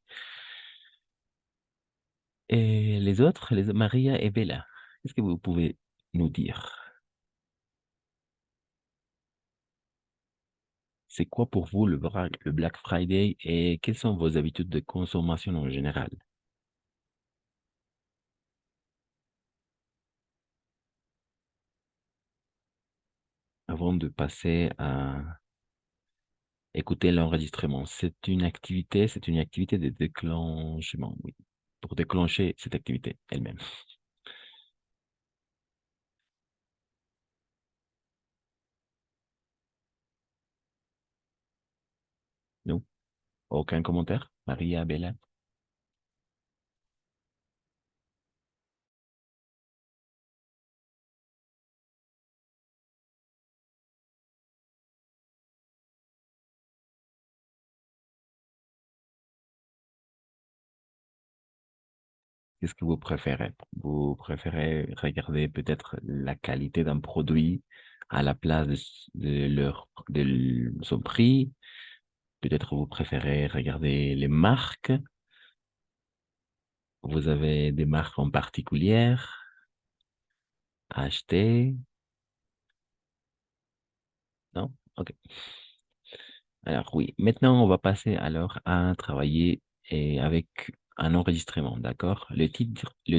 Et les autres, Maria et Bella, qu'est-ce que vous pouvez nous dire? C'est quoi pour vous le Black Friday et quelles sont vos habitudes de consommation en général? Avant de passer à écouter l'enregistrement, c'est une activité de déclenchement, oui, pour déclencher cette activité elle-même. Non? Aucun commentaire? Maria, Bella? Qu'est-ce que vous préférez? Vous préférez regarder peut-être la qualité d'un produit à la place de son prix? Peut-être vous préférez regarder les marques? Vous avez des marques en particulier à acheter? Non? Ok. Alors oui, maintenant on va passer alors à travailler avec un enregistrement, d'accord? Le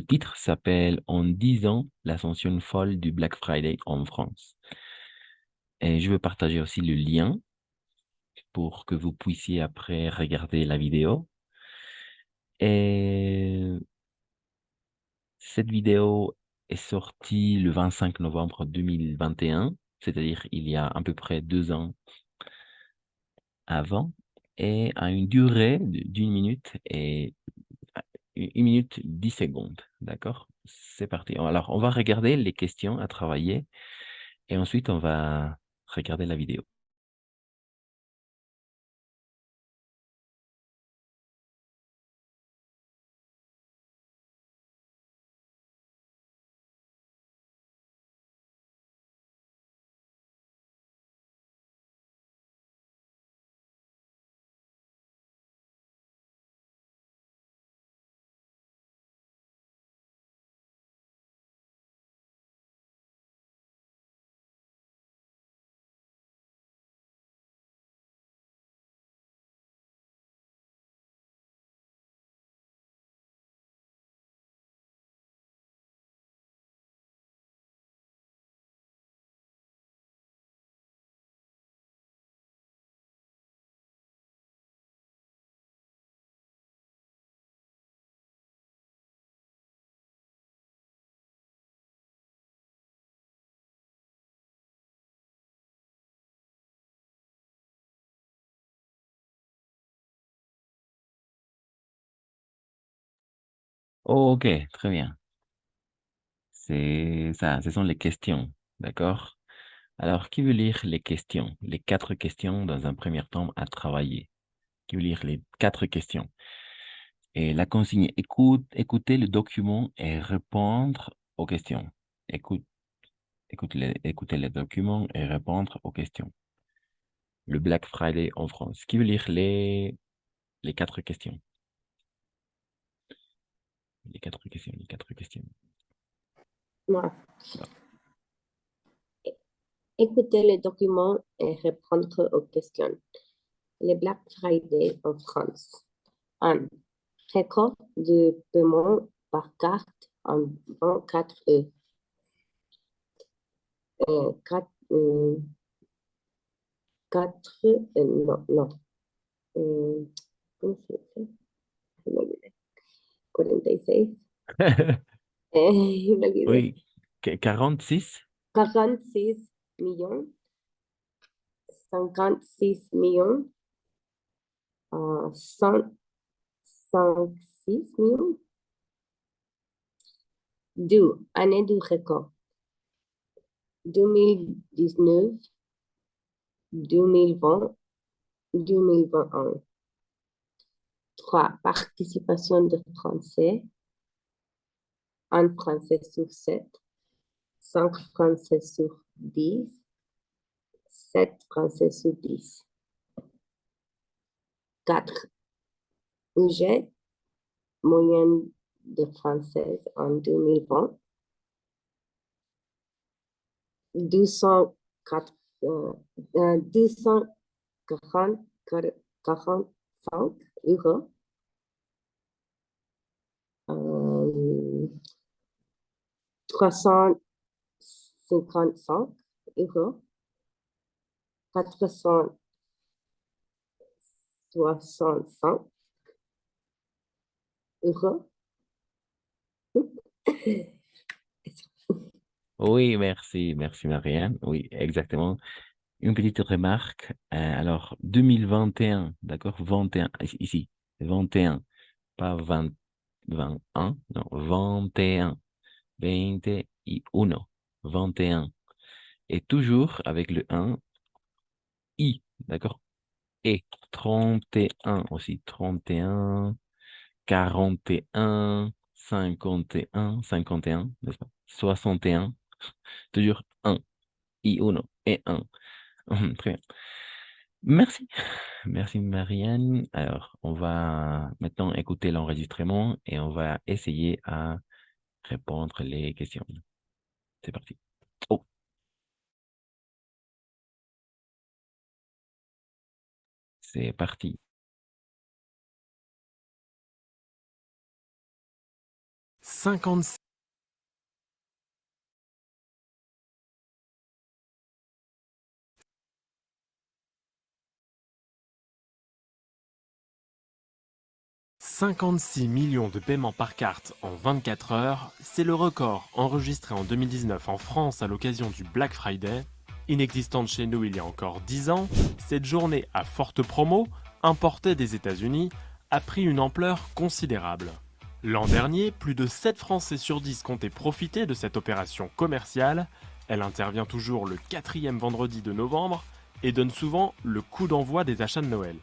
titre s'appelle En 10 ans, l'ascension folle du Black Friday en France. Et je veux partager aussi le lien pour que vous puissiez après regarder la vidéo. Et cette vidéo est sortie le 25 novembre 2021, c'est-à-dire il y a à peu près 2 ans avant, et a une durée d'une minute et 1 minute 10 secondes. D'accord? C'est parti. Alors, on va regarder les questions à travailler et ensuite on va regarder la vidéo. Ok, très bien. C'est ça, ce sont les questions. D'accord? Alors, qui veut lire les questions? Les 4 questions dans un premier temps à travailler. Qui veut lire les 4 questions? Et la consigne, écoutez le document et répondre aux questions. Écoute, écoutez les documents et répondre aux questions. Le Black Friday en France. Qui veut lire les 4 questions? Les 4 questions, les 4 questions. Moi, Ah. écouter les documents et répondre aux questions. Le Black Friday en France. 1. Record de paiement par carte en 24 heures. 4, non, non. Comment ça s'appelle? 46. Me olvidé. Oui, 46? 46 millions, 56 millions, 106 millions. 2. Année du record. 2019, 2020, 2021. 3. Participation de Français. Un Français sur 7. 5 Français sur 10. 7 Français sur 10. 4. Budget moyenne de Française en 2020. 245 euros. 355 euros. 465 euros. Oui, merci, merci Marianne. Oui, exactement. Une petite remarque. Alors, 2021, d'accord? 21, ici, 21, pas 20, 21, non, 21, 21, 21. Et toujours avec le 1, I, d'accord? Et 31 aussi, 31, 41, 51, 51, n'est-ce pas? 61, toujours 1, I1 et 1. Très bien. Merci. Merci Marianne. Alors, on va maintenant écouter l'enregistrement et on va essayer à répondre les questions. C'est parti. Oh, c'est parti. 56 56 millions de paiements par carte en 24 heures, c'est le record enregistré en 2019 en France à l'occasion du Black Friday. Inexistante chez nous il y a encore 10 ans, cette journée à forte promo, importée des États-Unis, a pris une ampleur considérable. L'an dernier, plus de 7 Français sur 10 comptaient profiter de cette opération commerciale. Elle intervient toujours le 4e vendredi de novembre et donne souvent le coup d'envoi des achats de Noël.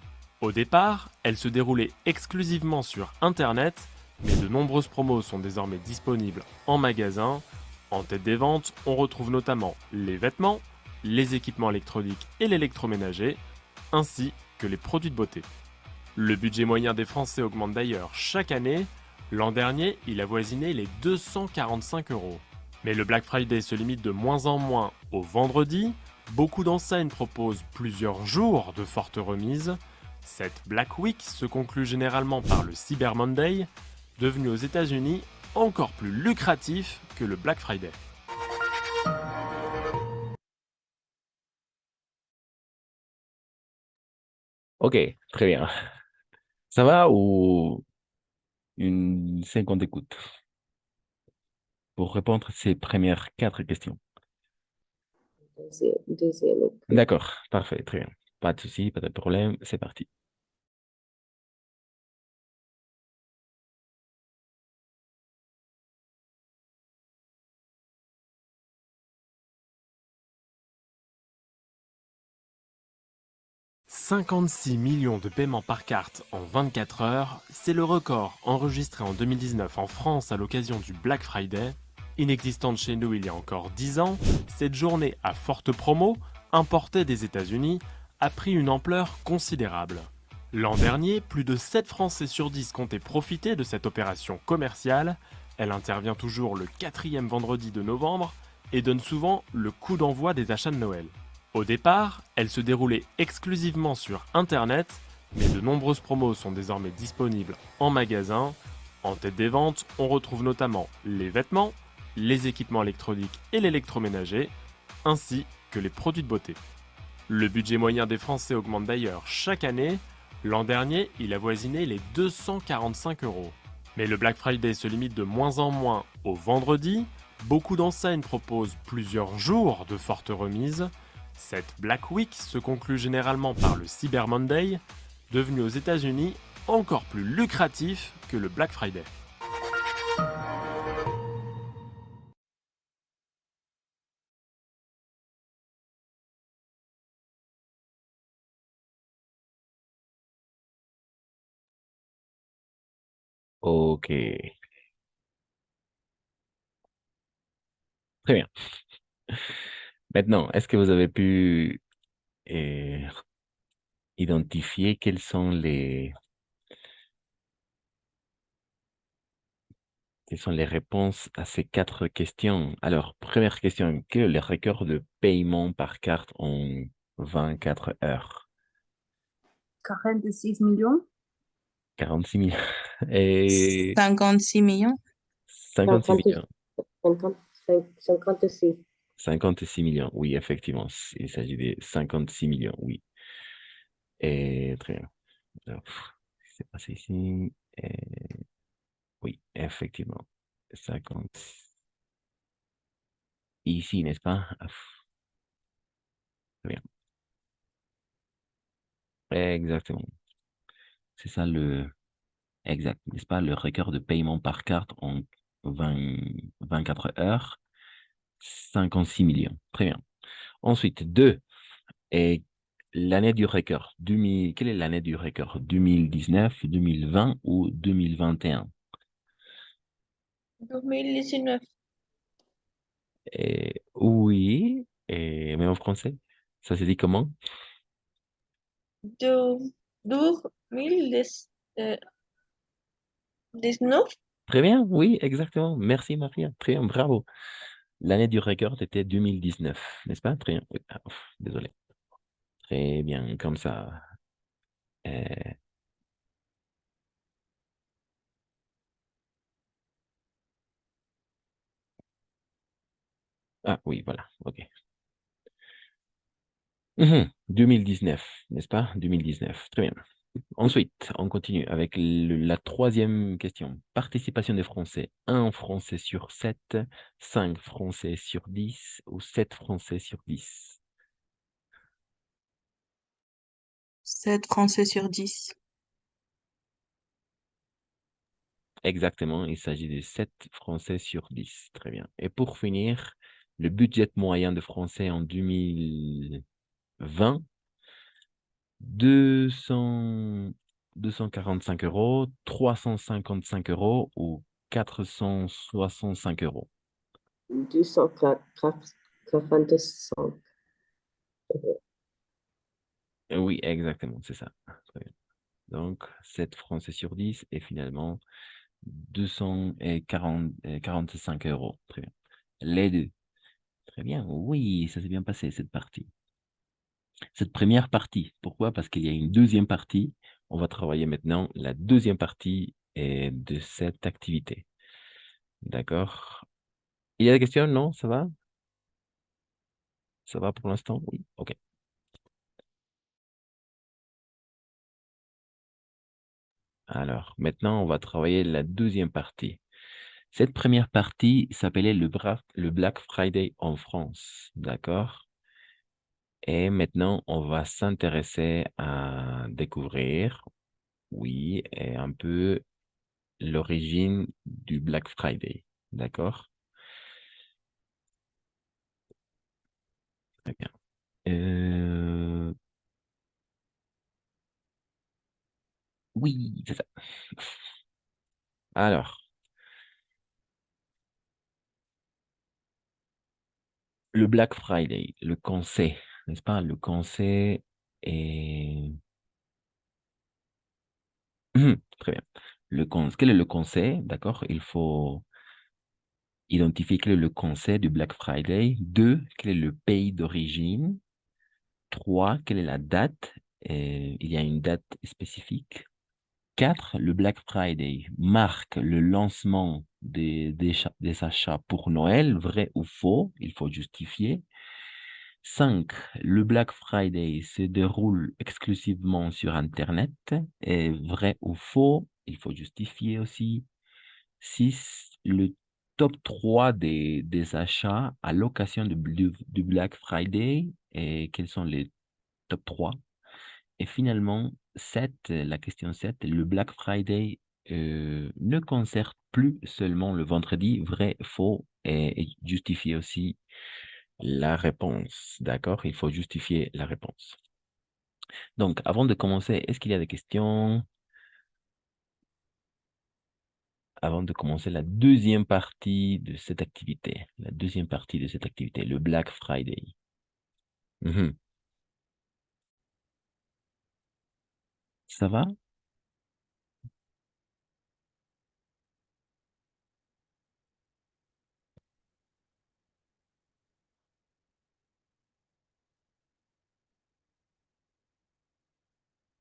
Au départ, elle se déroulait exclusivement sur Internet, mais de nombreuses promos sont désormais disponibles en magasin. En tête des ventes, on retrouve notamment les vêtements, les équipements électroniques et l'électroménager, ainsi que les produits de beauté. Le budget moyen des Français augmente d'ailleurs chaque année. L'an dernier, il avoisinait les 245 €. Mais le Black Friday se limite de moins en moins au vendredi. Beaucoup d'enseignes proposent plusieurs jours de fortes remises. Cette Black Week se conclut généralement par le Cyber Monday, devenu aux États-Unis encore plus lucratif que le Black Friday. Ok, très bien. Ça va ou une 50 écoutes pour répondre à ces premières 4 questions? Deuxième écoute. D'accord, parfait, très bien. Pas de souci, pas de problème, c'est parti. « 56 millions de paiements par carte en 24 heures, c'est le record enregistré en 2019 en France à l'occasion du Black Friday. Inexistante chez nous il y a encore 10 ans, cette journée à forte promo, importée des États-Unis, a pris une ampleur considérable. L'an dernier, plus de 7 Français sur 10 comptaient profiter de cette opération commerciale. Elle intervient toujours le 4e vendredi de novembre et donne souvent le coup d'envoi des achats de Noël. Au départ, elle se déroulait exclusivement sur Internet, mais de nombreuses promos sont désormais disponibles en magasin. En tête des ventes, on retrouve notamment les vêtements, les équipements électroniques et l'électroménager, ainsi que les produits de beauté. Le budget moyen des Français augmente d'ailleurs chaque année. L'an dernier, il avoisinait les 245 €. Mais le Black Friday se limite de moins en moins au vendredi. Beaucoup d'enseignes proposent plusieurs jours de fortes remises. Cette Black Week se conclut généralement par le Cyber Monday, devenu aux États-Unis encore plus lucratif que le Black Friday. Ok, très bien. Maintenant, est-ce que vous avez pu euh, identifier quelles sont les réponses à ces 4 questions? Alors, première question, quel est le record de paiement par carte en 24 heures? 46 millions. 46 millions. Et 56 millions. 56 millions. 56. 56 millions, oui, effectivement. Il s'agit de 56 millions, oui. Et très bien. Alors, c'est passé ici. Oui, effectivement. 50. Ici, n'est-ce pas? Très bien. Exactement. C'est ça exact, n'est-ce pas? Le record de paiement par carte en 24 heures, 56 millions. Très bien. Ensuite, 2. Et l'année du record. Quelle est l'année du record? 2019, 2020 ou 2021? 2019. Oui, mais en français, ça se dit comment? 2019. Très bien, oui, exactement. Merci, Maria. Très bien, bravo. L'année du record était 2019, n'est-ce pas? Très bien. Oui, désolé. Très bien, comme ça. Euh, Ah oui, voilà, ok. 2019, n'est-ce pas? 2019, très bien. Ensuite, on continue avec la troisième question. Participation des Français. 1 Français sur 7, 5 Français sur 10 ou 7 Français sur 10. 7 Français sur 10. Exactement, il s'agit de 7 Français sur 10. Très bien. Et pour finir, le budget moyen de Français en 2020, 245 euros, 355 euros ou 465 euros. 245. Oui, exactement, c'est ça. Très bien. Donc, 7 Français sur 10 et finalement 245 euros. Très bien. Les deux. Très bien. Oui, ça s'est bien passé, cette partie. Cette première partie. Pourquoi? Parce qu'il y a une deuxième partie. On va travailler maintenant la deuxième partie de cette activité. D'accord. Il y a des questions? Non? Ça va? Ça va pour l'instant? Oui. OK. Alors, maintenant, on va travailler la deuxième partie. Cette première partie s'appelait le Black Friday en France. D'accord? Et maintenant, on va s'intéresser à découvrir, oui, et un peu l'origine du Black Friday. D'accord? Très bien. Oui, c'est ça. Alors, le Black Friday, le concept, n'est-ce pas? Le concept est... Très bien. Quel est le concept? D'accord? Il faut identifier quel est le concept du Black Friday. 2, quel est le pays d'origine. 3, quelle est la date? Il y a une date spécifique. 4, le Black Friday marque le lancement des achats pour Noël, vrai ou faux? Il faut justifier. 5, le Black Friday se déroule exclusivement sur Internet. Et vrai ou faux? Il faut justifier aussi. 6, le top 3 des achats à l'occasion du Black Friday. Et quels sont les top 3? Et finalement, 7, la question 7, le Black Friday ne concerne plus seulement le vendredi, vrai, faux, et justifier aussi la réponse. D'accord? Il faut justifier la réponse. Donc, avant de commencer, est-ce qu'il y a des questions? Avant de commencer la deuxième partie de cette activité. La deuxième partie de cette activité, le Black Friday. Mhm. Ça va?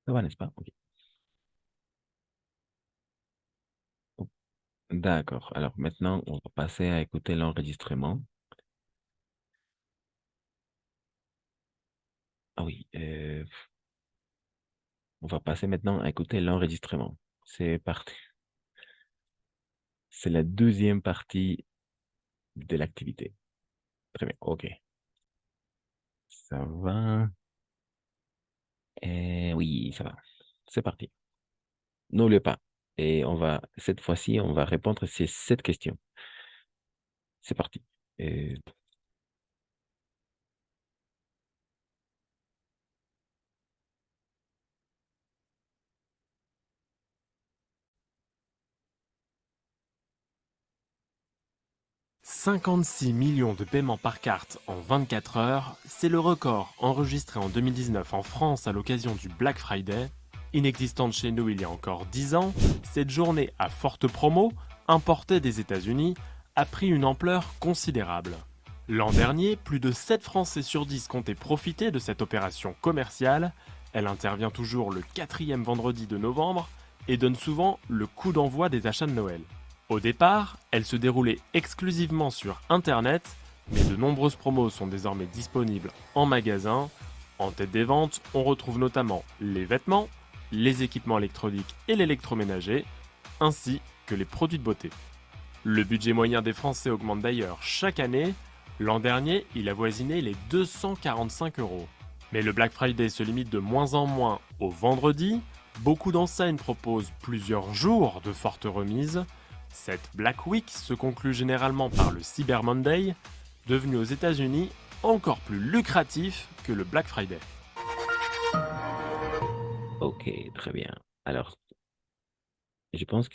Ça va, n'est-ce pas? Ok. D'accord. Alors maintenant, on va passer à écouter l'enregistrement. Ah oui, on va passer maintenant à écouter l'enregistrement. C'est parti. C'est la deuxième partie de l'activité. Très bien, ok. Ça va. Oui, ça va. C'est parti. N'oubliez pas. Et cette fois-ci, on va répondre à ces 7 questions. C'est parti. Euh, 56 millions de paiements par carte en 24 heures, c'est le record enregistré en 2019 en France à l'occasion du Black Friday. Inexistante chez nous il y a encore 10 ans, cette journée à forte promo, importée des États-Unis, a pris une ampleur considérable. L'an dernier, plus de 7 Français sur 10 comptaient profiter de cette opération commerciale. Elle intervient toujours le 4e vendredi de novembre et donne souvent le coup d'envoi des achats de Noël. Au départ, elle se déroulait exclusivement sur Internet, mais de nombreuses promos sont désormais disponibles en magasin. En tête des ventes, on retrouve notamment les vêtements, les équipements électroniques et l'électroménager, ainsi que les produits de beauté. Le budget moyen des Français augmente d'ailleurs chaque année. L'an dernier, il avoisinait les 245 €. Mais le Black Friday se limite de moins en moins au vendredi. Beaucoup d'enseignes proposent plusieurs jours de fortes remises. Cette Black Week se conclut généralement par le Cyber Monday, devenu aux États-Unis encore plus lucratif que le Black Friday. Ok, très bien. Alors, je pense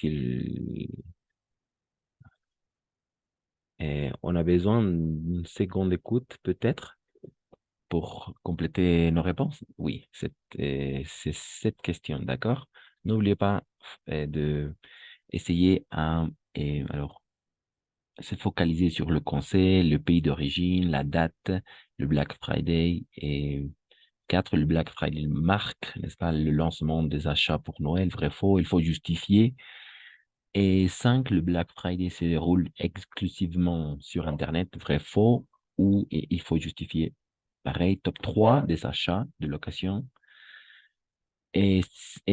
on a besoin d'une seconde écoute peut-être pour compléter nos réponses. Oui, c'est cette question, d'accord? N'oubliez pas de essayer alors, se focaliser sur le conseil, le pays d'origine, la date, le Black Friday et 4, le Black Friday marque, n'est-ce pas, le lancement des achats pour Noël, vrai, faux, il faut justifier. Et 5, le Black Friday se déroule exclusivement sur Internet, vrai, faux, ou et il faut justifier. Pareil, top 3 des achats de location. Et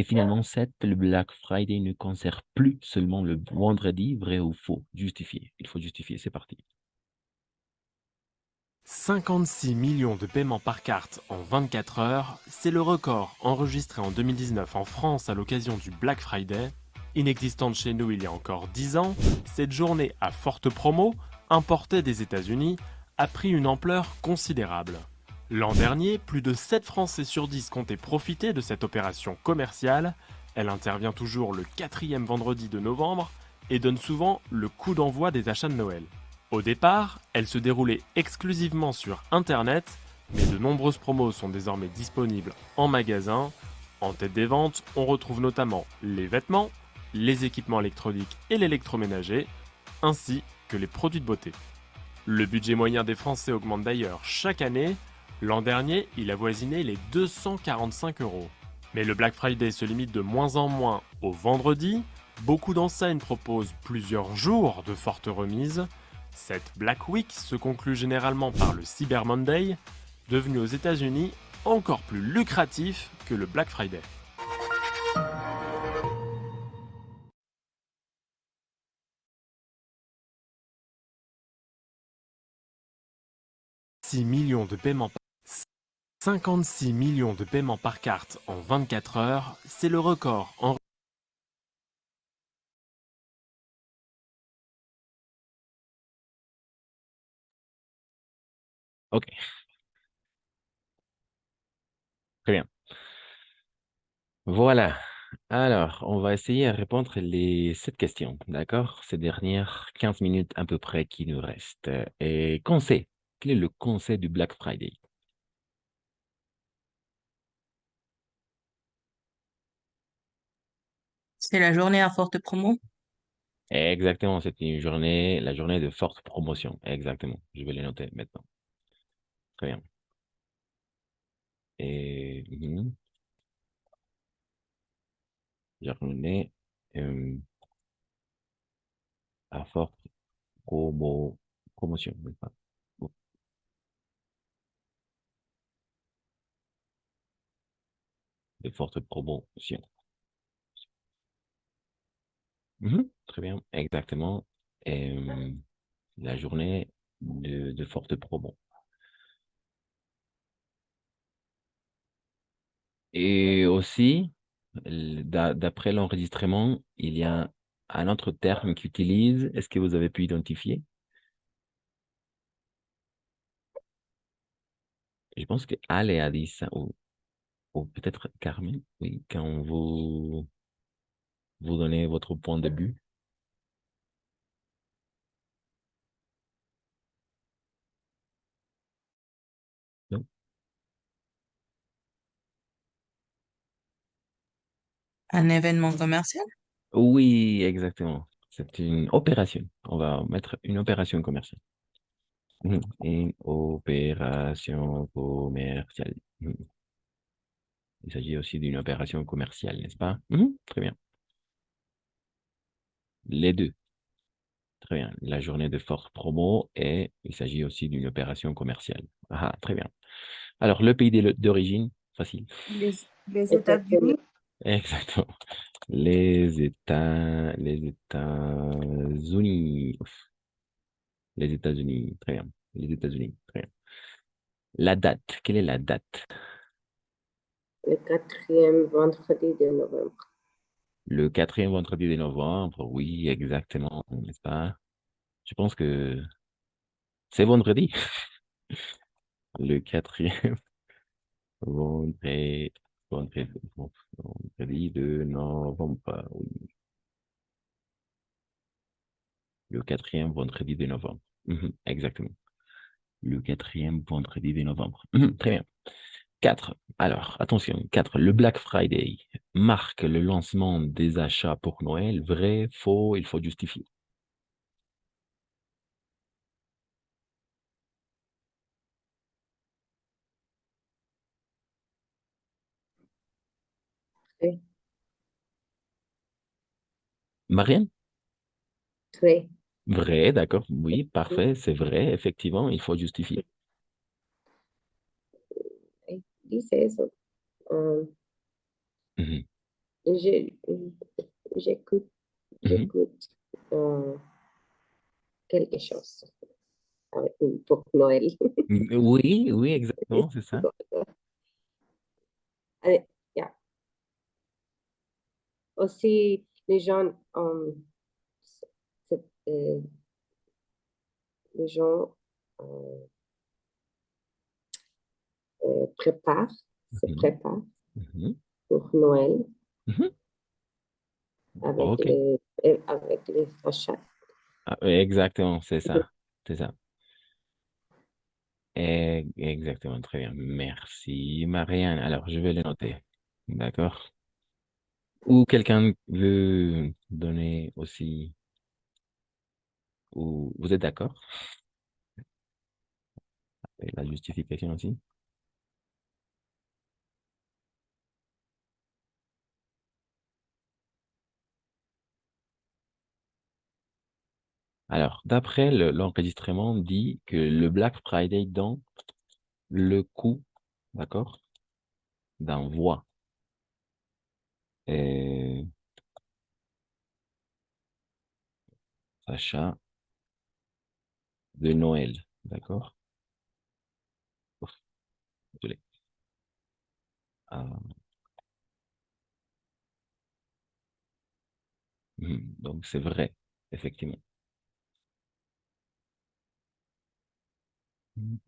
finalement, 7, le Black Friday ne concerne plus seulement le vendredi, vrai ou faux, justifié. Il faut justifier, c'est parti. 56 millions de paiements par carte en 24 heures, c'est le record enregistré en 2019 en France à l'occasion du Black Friday. Inexistante chez nous il y a encore 10 ans, cette journée à forte promo, importée des États-Unis, a pris une ampleur considérable. L'an dernier, plus de 7 Français sur 10 comptaient profiter de cette opération commerciale. Elle intervient toujours le 4e vendredi de novembre et donne souvent le coup d'envoi des achats de Noël. Au départ, elle se déroulait exclusivement sur Internet, mais de nombreuses promos sont désormais disponibles en magasin. En tête des ventes, on retrouve notamment les vêtements, les équipements électroniques et l'électroménager, ainsi que les produits de beauté. Le budget moyen des Français augmente d'ailleurs chaque année. L'an dernier, il avoisinait les 245 €. Mais le Black Friday se limite de moins en moins au vendredi. Beaucoup d'enseignes proposent plusieurs jours de fortes remises. Cette Black Week se conclut généralement par le Cyber Monday, devenu aux États-Unis encore plus lucratif que le Black Friday. Millions de paiements 56 millions de paiements par carte en 24 heures, c'est le record en... Ok, très bien. Voilà. Alors, on va essayer de répondre cette question, d'accord? Ces dernières 15 minutes à peu près qui nous restent. Et conseil, quel est le conseil du Black Friday? C'est la journée à forte promo. Exactement, c'est la journée de forte promotion. Exactement, je vais les noter maintenant. Très bien. Et journée à forte promotion, n'est-ce pas? Bon, de forte promotion. Très bien, exactement. La journée de forte promo. Et aussi, d'après l'enregistrement, il y a un autre terme qui utilise. Est-ce que vous avez pu identifier? Je pense que Ale a dit ça, ou peut-être Carmen, oui, quand vous donnez votre point de vue. Non? Un événement commercial. Oui, exactement. C'est une opération. On va mettre une opération commerciale. Une opération commerciale. Il s'agit aussi d'une opération commerciale, n'est-ce pas? Très bien. Les deux. Très bien. La journée de forte promo et il s'agit aussi d'une opération commerciale. Ah, très bien. Alors, le pays d'origine, facile. Les États-Unis. États-Unis. Exactement. Les États-Unis. Les États-Unis, très bien. Les États-Unis, très bien. La date, quelle est la date? Le quatrième vendredi de novembre. Le quatrième vendredi de novembre, oui, exactement, n'est-ce pas? Je pense que c'est vendredi. Le quatrième vendredi, vendredi, vendredi de novembre, oui. Le quatrième vendredi de novembre. Exactement. Le quatrième vendredi de novembre. Très bien. 4. Alors, attention. 4. Le Black Friday marque le lancement des achats pour Noël. Vrai, faux, il faut justifier. Vrai. Marianne? Vrai. Vrai, d'accord. Oui, parfait. C'est vrai. Effectivement, il faut justifier. Dice eso. Mhm. Je- J'écoute, Mhm. j'écoute quelque chose pour Noël. Oui, oui, exactement, c'est ça. Allez, yeah. Aussi, les gens, c'est- euh, les gens préparent, se Mhm. préparent Mhm. pour Noël Mhm. avec OK. avec les achats. Ah, oui, exactement, c'est ça. C'est ça. Exactement, très bien. Merci, Marianne. Alors, je vais le noter. D'accord. Ou quelqu'un veut donner aussi, ou vous êtes d'accord? Et la justification aussi. Alors, d'après l'enregistrement, dit que le Black Friday dans le coût, d'accord, d'envoi et achat de Noël, d'accord? Ouf, désolé. Ah, donc, c'est vrai, effectivement.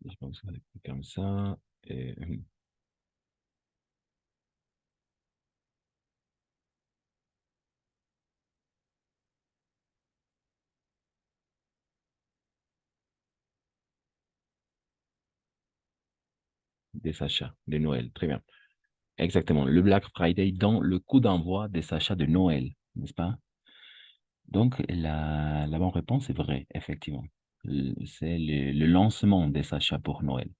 Je pense que c'est comme ça. Et, des achats de Noël, très bien. Exactement. Le Black Friday dans le coût d'envoi des achats de Noël, n'est-ce pas? Donc, la bonne réponse est vraie, effectivement. C'est le lancement des achats pour Noël.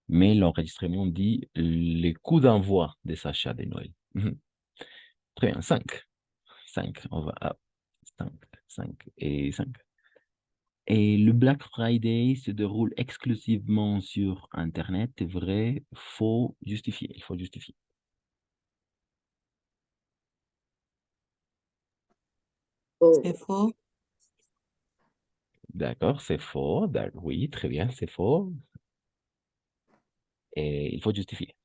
Mais l'enregistrement dit les coûts d'envoi des achats de Noël. Très bien. 5. 5. On va à 5. 5 et 5. Et le Black Friday se déroule exclusivement sur Internet. Vrai, faux, justifié. Il faut justifier. C'est faux. D'accord, c'est faux. Oui, très bien, c'est faux. Et il faut justifier.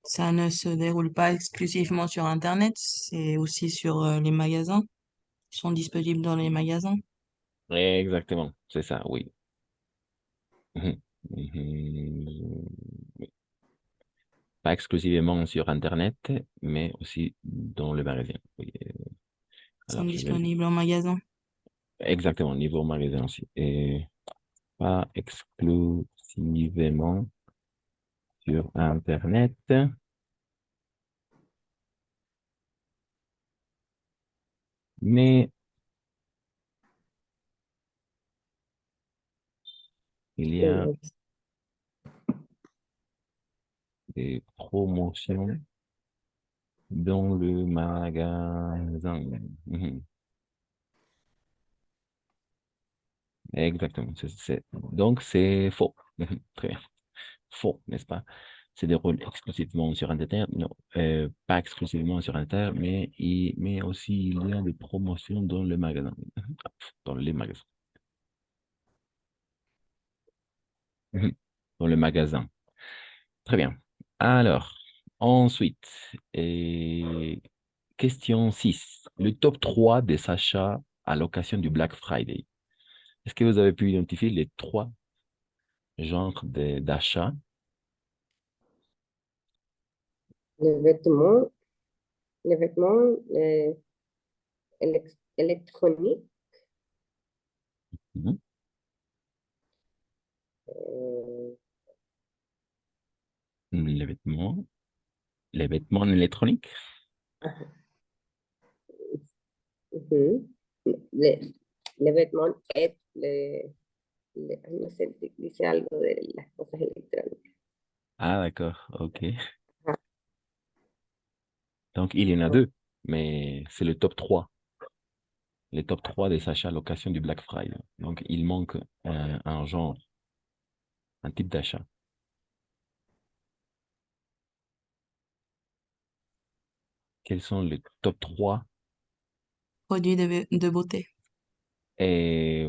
Ça ne se déroule pas exclusivement sur Internet, c'est aussi sur les magasins. Ils sont disponibles dans les magasins. Exactement, c'est ça, oui. Mhm. Mhm. Oui. Pas exclusivement sur Internet, mais aussi dans le magasin. Oui. Ils sont Alors, je vais... disponibles en magasin. Exactement, niveau magasin aussi. Et pas exclusivement sur Internet, mais il y a des promotions dans le magasin. Mhm. Exactement. Donc, c'est faux. Très bien. Faux, n'est-ce pas? Se déroule exclusivement sur Internet. Non, pas exclusivement sur Internet, mais aussi il y a des promotions dans le magasin. Dans les magasins. Dans le magasin. Très bien. Alors, ensuite, question 6. Le top 3 des achats à l'occasion du Black Friday. Est-ce que vous avez pu identifier les trois genres d'achats? Les vêtements, les vêtements électroniques, Mhm. euh, Les vêtements électroniques? ujú, le- les vêtements et no sé, dice algo de las cosas electrónicas. Ah, d'accord, ok. Ah, Donc, il y en a deux, mais c'est le top 3. Les top 3 des achats à l'occasion du Black Friday. Donc, il manque un genre, un type d'achat. Quels sont les top 3? Produits de beauté. Et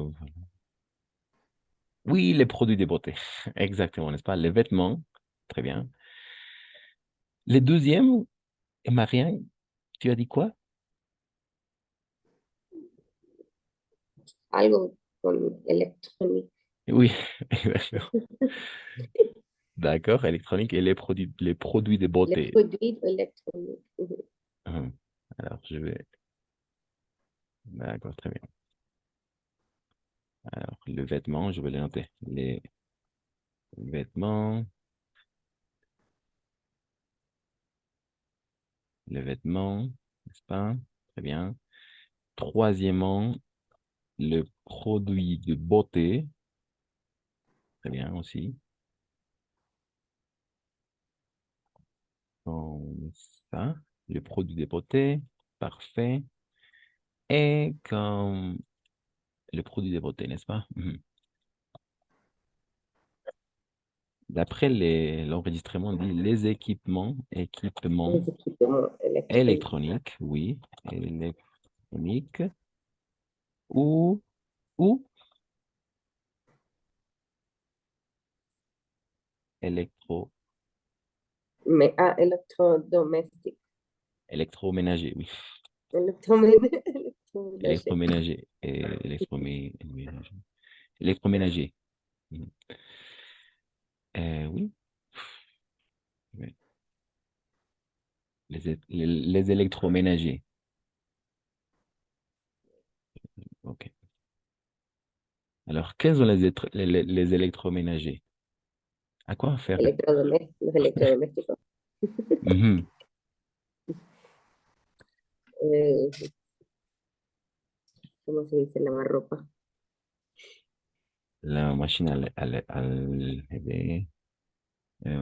oui, les produits de beauté. Exactement, n'est-ce pas? Les vêtements, très bien. Les deuxièmes, et Marianne, tu as dit quoi? algo con electrónica. Oui, exactement. D'accord, électronique et les produits de Les beauté. produits électroniques. Ujú. Hum. Alors, je vais. D'accord, très bien. Alors, le vêtement, je vais les noter. Les vêtements, les vêtements, n'est-ce pas? Très bien. Troisièmement, le produit de beauté. Très bien aussi. Comme ça, le produit de beauté. Parfait. Et comme le produit de beauté, n'est-ce pas? Mhm. D'après l'enregistrement, on dit les équipements Les équipements électroniques. électroniques, oui, électroniques, ou, ou électro, Mais, électrodomestique. électroménager, oui, Électroménager. électroménager, et électroménager, électroménager, mhm. Oui, oui, les électroménagers, ok. Alors, quels sont les électroménagers? À quoi faire? Los electrodomésticos. Mhm. Eh, ¿Cómo se dice? Lavarropa. La machine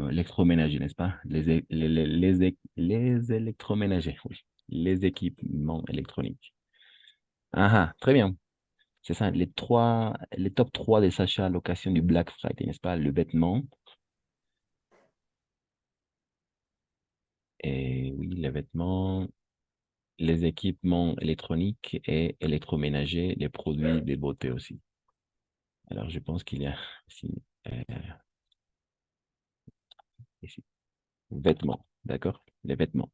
électroménager, n'est-ce pas? Les électroménagers, oui. Les équipements électroniques. Ah, ah, très bien. C'est ça, les top 3 des achats à l'occasion du Black Friday, n'est-ce pas? Le vêtement, et oui, les vêtements, les équipements électroniques et électroménagers, les produits de beauté aussi. Alors, je pense qu'il y a ici, ici, vêtements, d'accord? Les vêtements,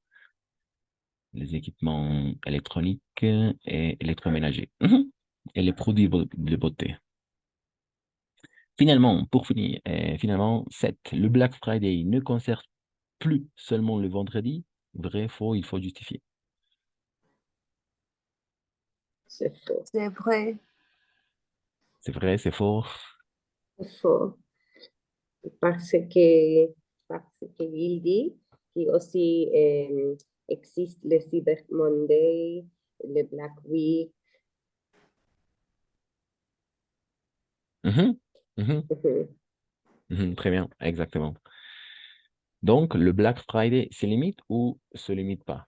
les équipements électroniques et électroménagers. Mhm. Et les produits de beauté. Finalement, pour finir, finalement, 7. Le Black Friday ne concerne plus seulement le vendredi. Vrai, faux, il faut justifier. C'est faux. C'est vrai. C'est vrai, c'est faux. C'est faux. Parce que, parce que il dit qu'il aussi existe le Cyber Monday, le Black Week. Mhm, mhm, Ujú. mhm, très bien, exactement. Donc, le Black Friday se limite ou se limite pas?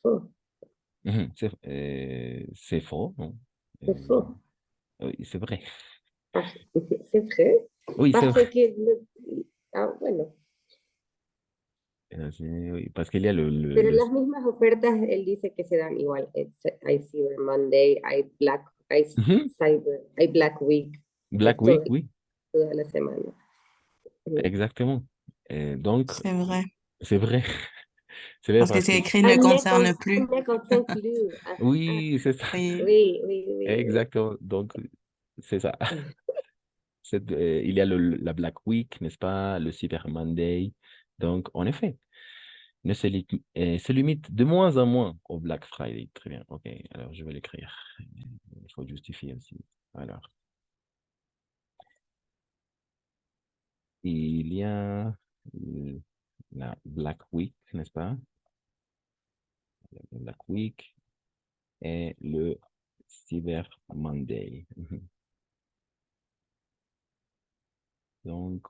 faux. C'est faux, non? C'est faux. Oui, c'est vrai. C'est vrai. Oui, c'est Parce vrai. que ah, bueno. Oui, parce qu'il y a Pero las mismas ofertas, él dice que se dan igual. Hay Cyber Monday, hay Mhm. Cyber, hay Black Week, Black Week, oui, toda la semana. exactement. Donc, C'est vrai. c'est vrai. C'est vrai Parce que parce que... c'est écrit ne concerne plus. Ne concerne plus. Oui, c'est ça. Oui. Oui. Exactement. Donc, c'est ça. Il y a la Black Week, n'est-ce pas? Le Cyber Monday. Donc, en effet, se limite de moins en moins au Black Friday. Très bien. OK. Alors, je vais l'écrire. Il faut justifier aussi. Alors, il y a la Black Week, n'est-ce pas? La Black Week et le Cyber Monday. Donc,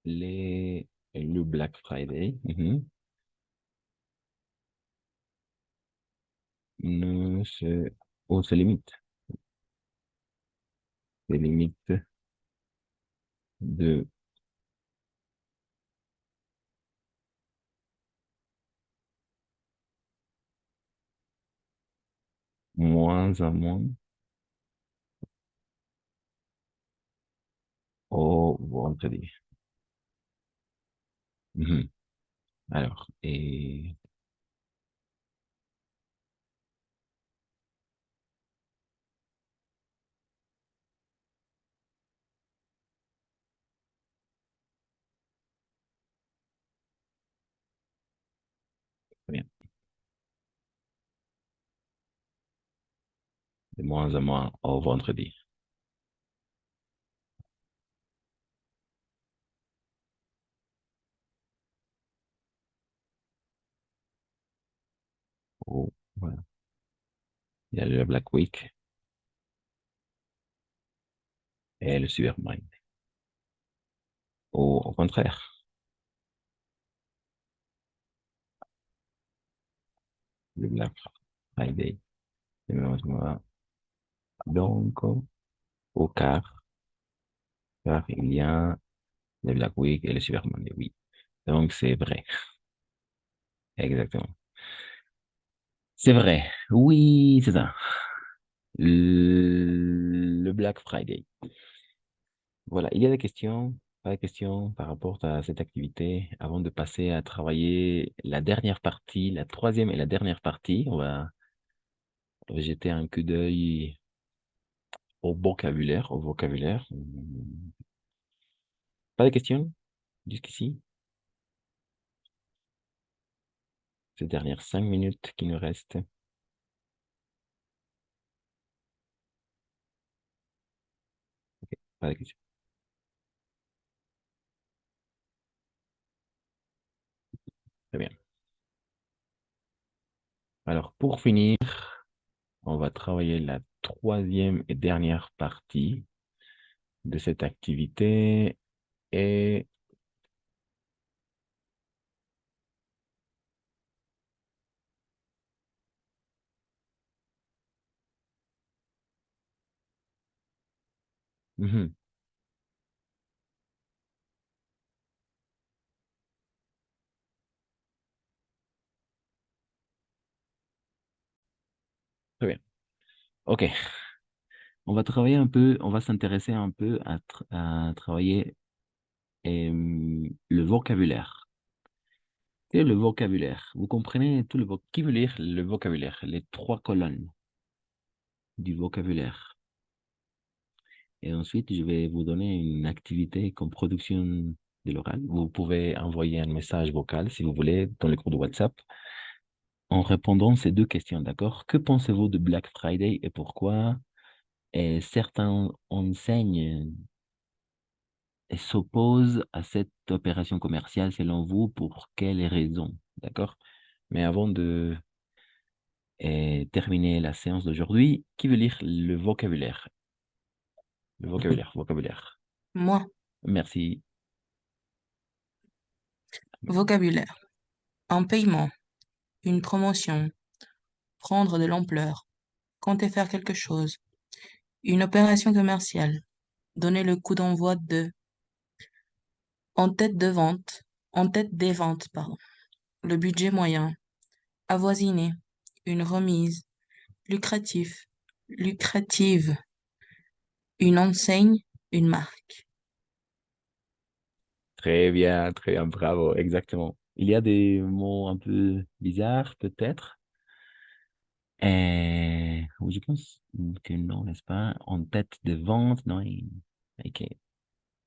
le Black Friday ne se, on se limite de moins en moins au vendredi. Mhm. Alors, et très bien. De moins en moins au vendredi. Oh, voilà. Il y a le Black Week et le Cyber Monday. Au contraire, le Black Friday. C'est malheureusement donc car il y a le Black Week et le Cyber Monday, oui. Donc, c'est vrai. Exactement. C'est vrai. Oui, c'est ça. Le Black Friday. Voilà. Il y a des questions, pas de questions par rapport à cette activité avant de passer à travailler la dernière partie, la troisième et la dernière partie. On va jeter un coup d'œil au vocabulaire. Pas de questions jusqu'ici? Ces dernières 5 minutes qui nous restent. Ok, pas de questions. Très bien. Alors, pour finir, on va travailler la troisième et dernière partie de cette activité et mhm, très bien. OK. On va travailler un peu, on va s'intéresser un peu à travailler le vocabulaire. Et le vocabulaire, vous comprenez tout qui veut lire le vocabulaire, les trois colonnes du vocabulaire. Et ensuite, je vais vous donner une activité comme production de l'oral. Vous pouvez envoyer un message vocal, si vous voulez, dans le groupe de WhatsApp, en répondant ces deux questions, d'accord? Que pensez-vous de Black Friday et pourquoi? Et certains enseignes s'opposent à cette opération commerciale selon vous, pour quelles raisons? D'accord? Mais avant de terminer la séance d'aujourd'hui, qui veut lire le vocabulaire? Le vocabulaire. Moi, Merci. vocabulaire. un paiement, une promotion, prendre de l'ampleur, compter faire quelque chose, une opération commerciale, donner le coup d'envoi de, en tête de vente, en tête des ventes, pardon, le budget moyen, avoisiner, une remise, lucratif, lucrative, une enseigne, une marque. Très bien, bravo, exactement. Il y a des mots un peu bizarres, peut-être. Oui, je pense que non, n'est-ce pas? En tête de vente, non? Ok,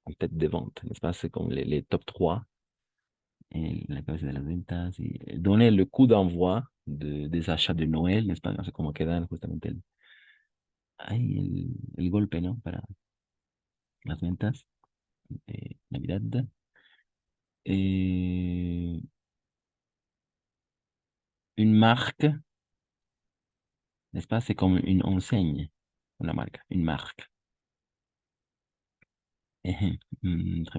en tête de vente, n'est-ce pas? C'est comme les top 3. La cabeza de las ventas. Y donner le coup d'envoi des achats de Noël, n'est-ce pas? No sé cómo quedan justamente el golpe, ¿no? Para las ventas de Navidad. Eh, une marque, n'est-ce pas? C'est comme une enseigne, una marca, une marque. Très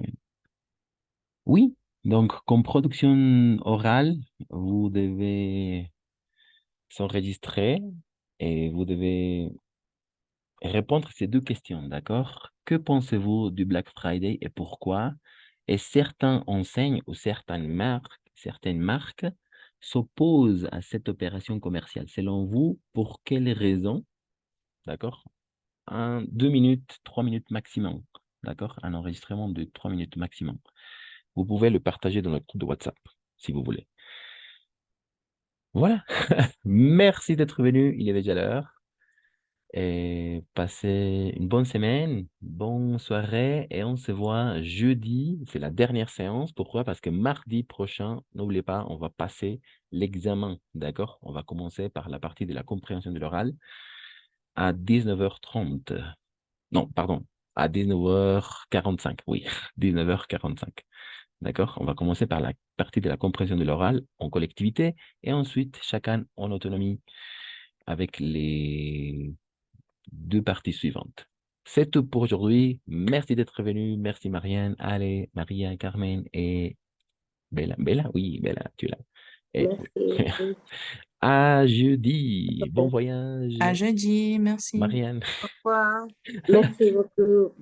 bien. Oui, donc comme production orale, vous devez s'enregistrer et vous devez répondre à ces deux questions, d'accord? Que pensez-vous du Black Friday et pourquoi? Et certaines enseignes ou certaines marques s'opposent à cette opération commerciale. Selon vous, pour quelles raisons? D'accord? 2 minutes, 3 minutes maximum. D'accord? Un enregistrement de 3 minutes maximum. Vous pouvez le partager dans notre groupe de WhatsApp, si vous voulez. Voilà. Merci d'être venu. Il est déjà l'heure. Et passez une bonne semaine, bonne soirée et on se voit jeudi. C'est la dernière séance. Pourquoi? Parce que mardi prochain, n'oubliez pas, on va passer l'examen. D'accord? On va commencer par la partie de la compréhension de l'oral à 19h30. Non, pardon, à 19h45. Oui, 19h45. D'accord? On va commencer par la partie de la compréhension de l'oral en collectivité et ensuite chacun en autonomie avec les deux parties suivantes. C'est tout pour aujourd'hui. Merci d'être venu. Merci Marianne, Ale, Maria, Carmen et Bella. Bella, oui, Bella, tu l'as. Et Merci. à jeudi. Bon voyage, À jeudi, merci. Marianne. Au revoir. Merci beaucoup.